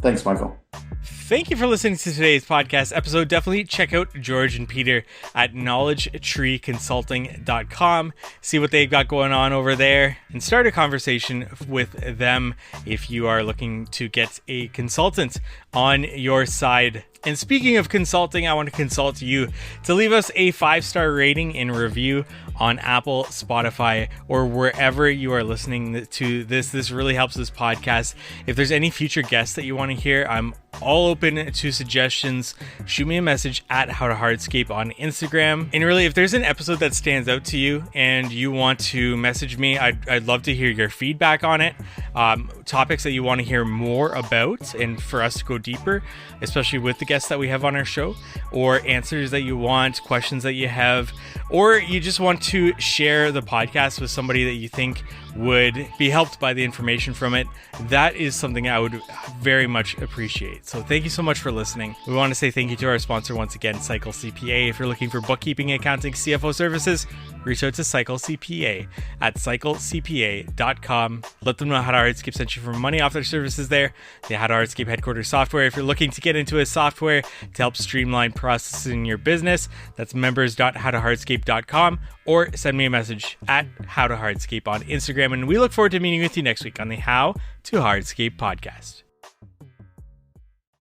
Thanks, Michael. Thank you for listening to today's podcast episode. Definitely check out George and Peter at knowledgetreeconsulting.com. See what they've got going on over there and start a conversation with them if you are looking to get a consultant on your side. And speaking of consulting, I want to consult you to leave us a 5-star rating and review on Apple, Spotify, or wherever you are listening to this. This really helps this podcast. If there's any future guests that you want to hear, I'm all open to suggestions. Shoot me a message at How to Hardscape on Instagram. And really, if there's an episode that stands out to you and you want to message me, I'd love to hear your feedback on it. Topics that you want to hear more about and for us to go deeper, especially with the guests that we have on our show, or answers that you want, questions that you have, or you just want to share the podcast with somebody that you think would be helped by the information from it. That is something I would very much appreciate. So thank you so much for listening. We want to say thank you to our sponsor once again, Cycle CPA. If you're looking for bookkeeping, accounting, CFO services, reach out to Cycle CPA at cyclecpa.com. Let them know How to Hardscape sent you for money off their services there. The How to Hardscape headquarters software. If you're looking to get into a software to help streamline processes in your business, that's members.howtohardscape.com, or send me a message at How to Hardscape on Instagram. And we look forward to meeting with you next week on the How to Hardscape podcast.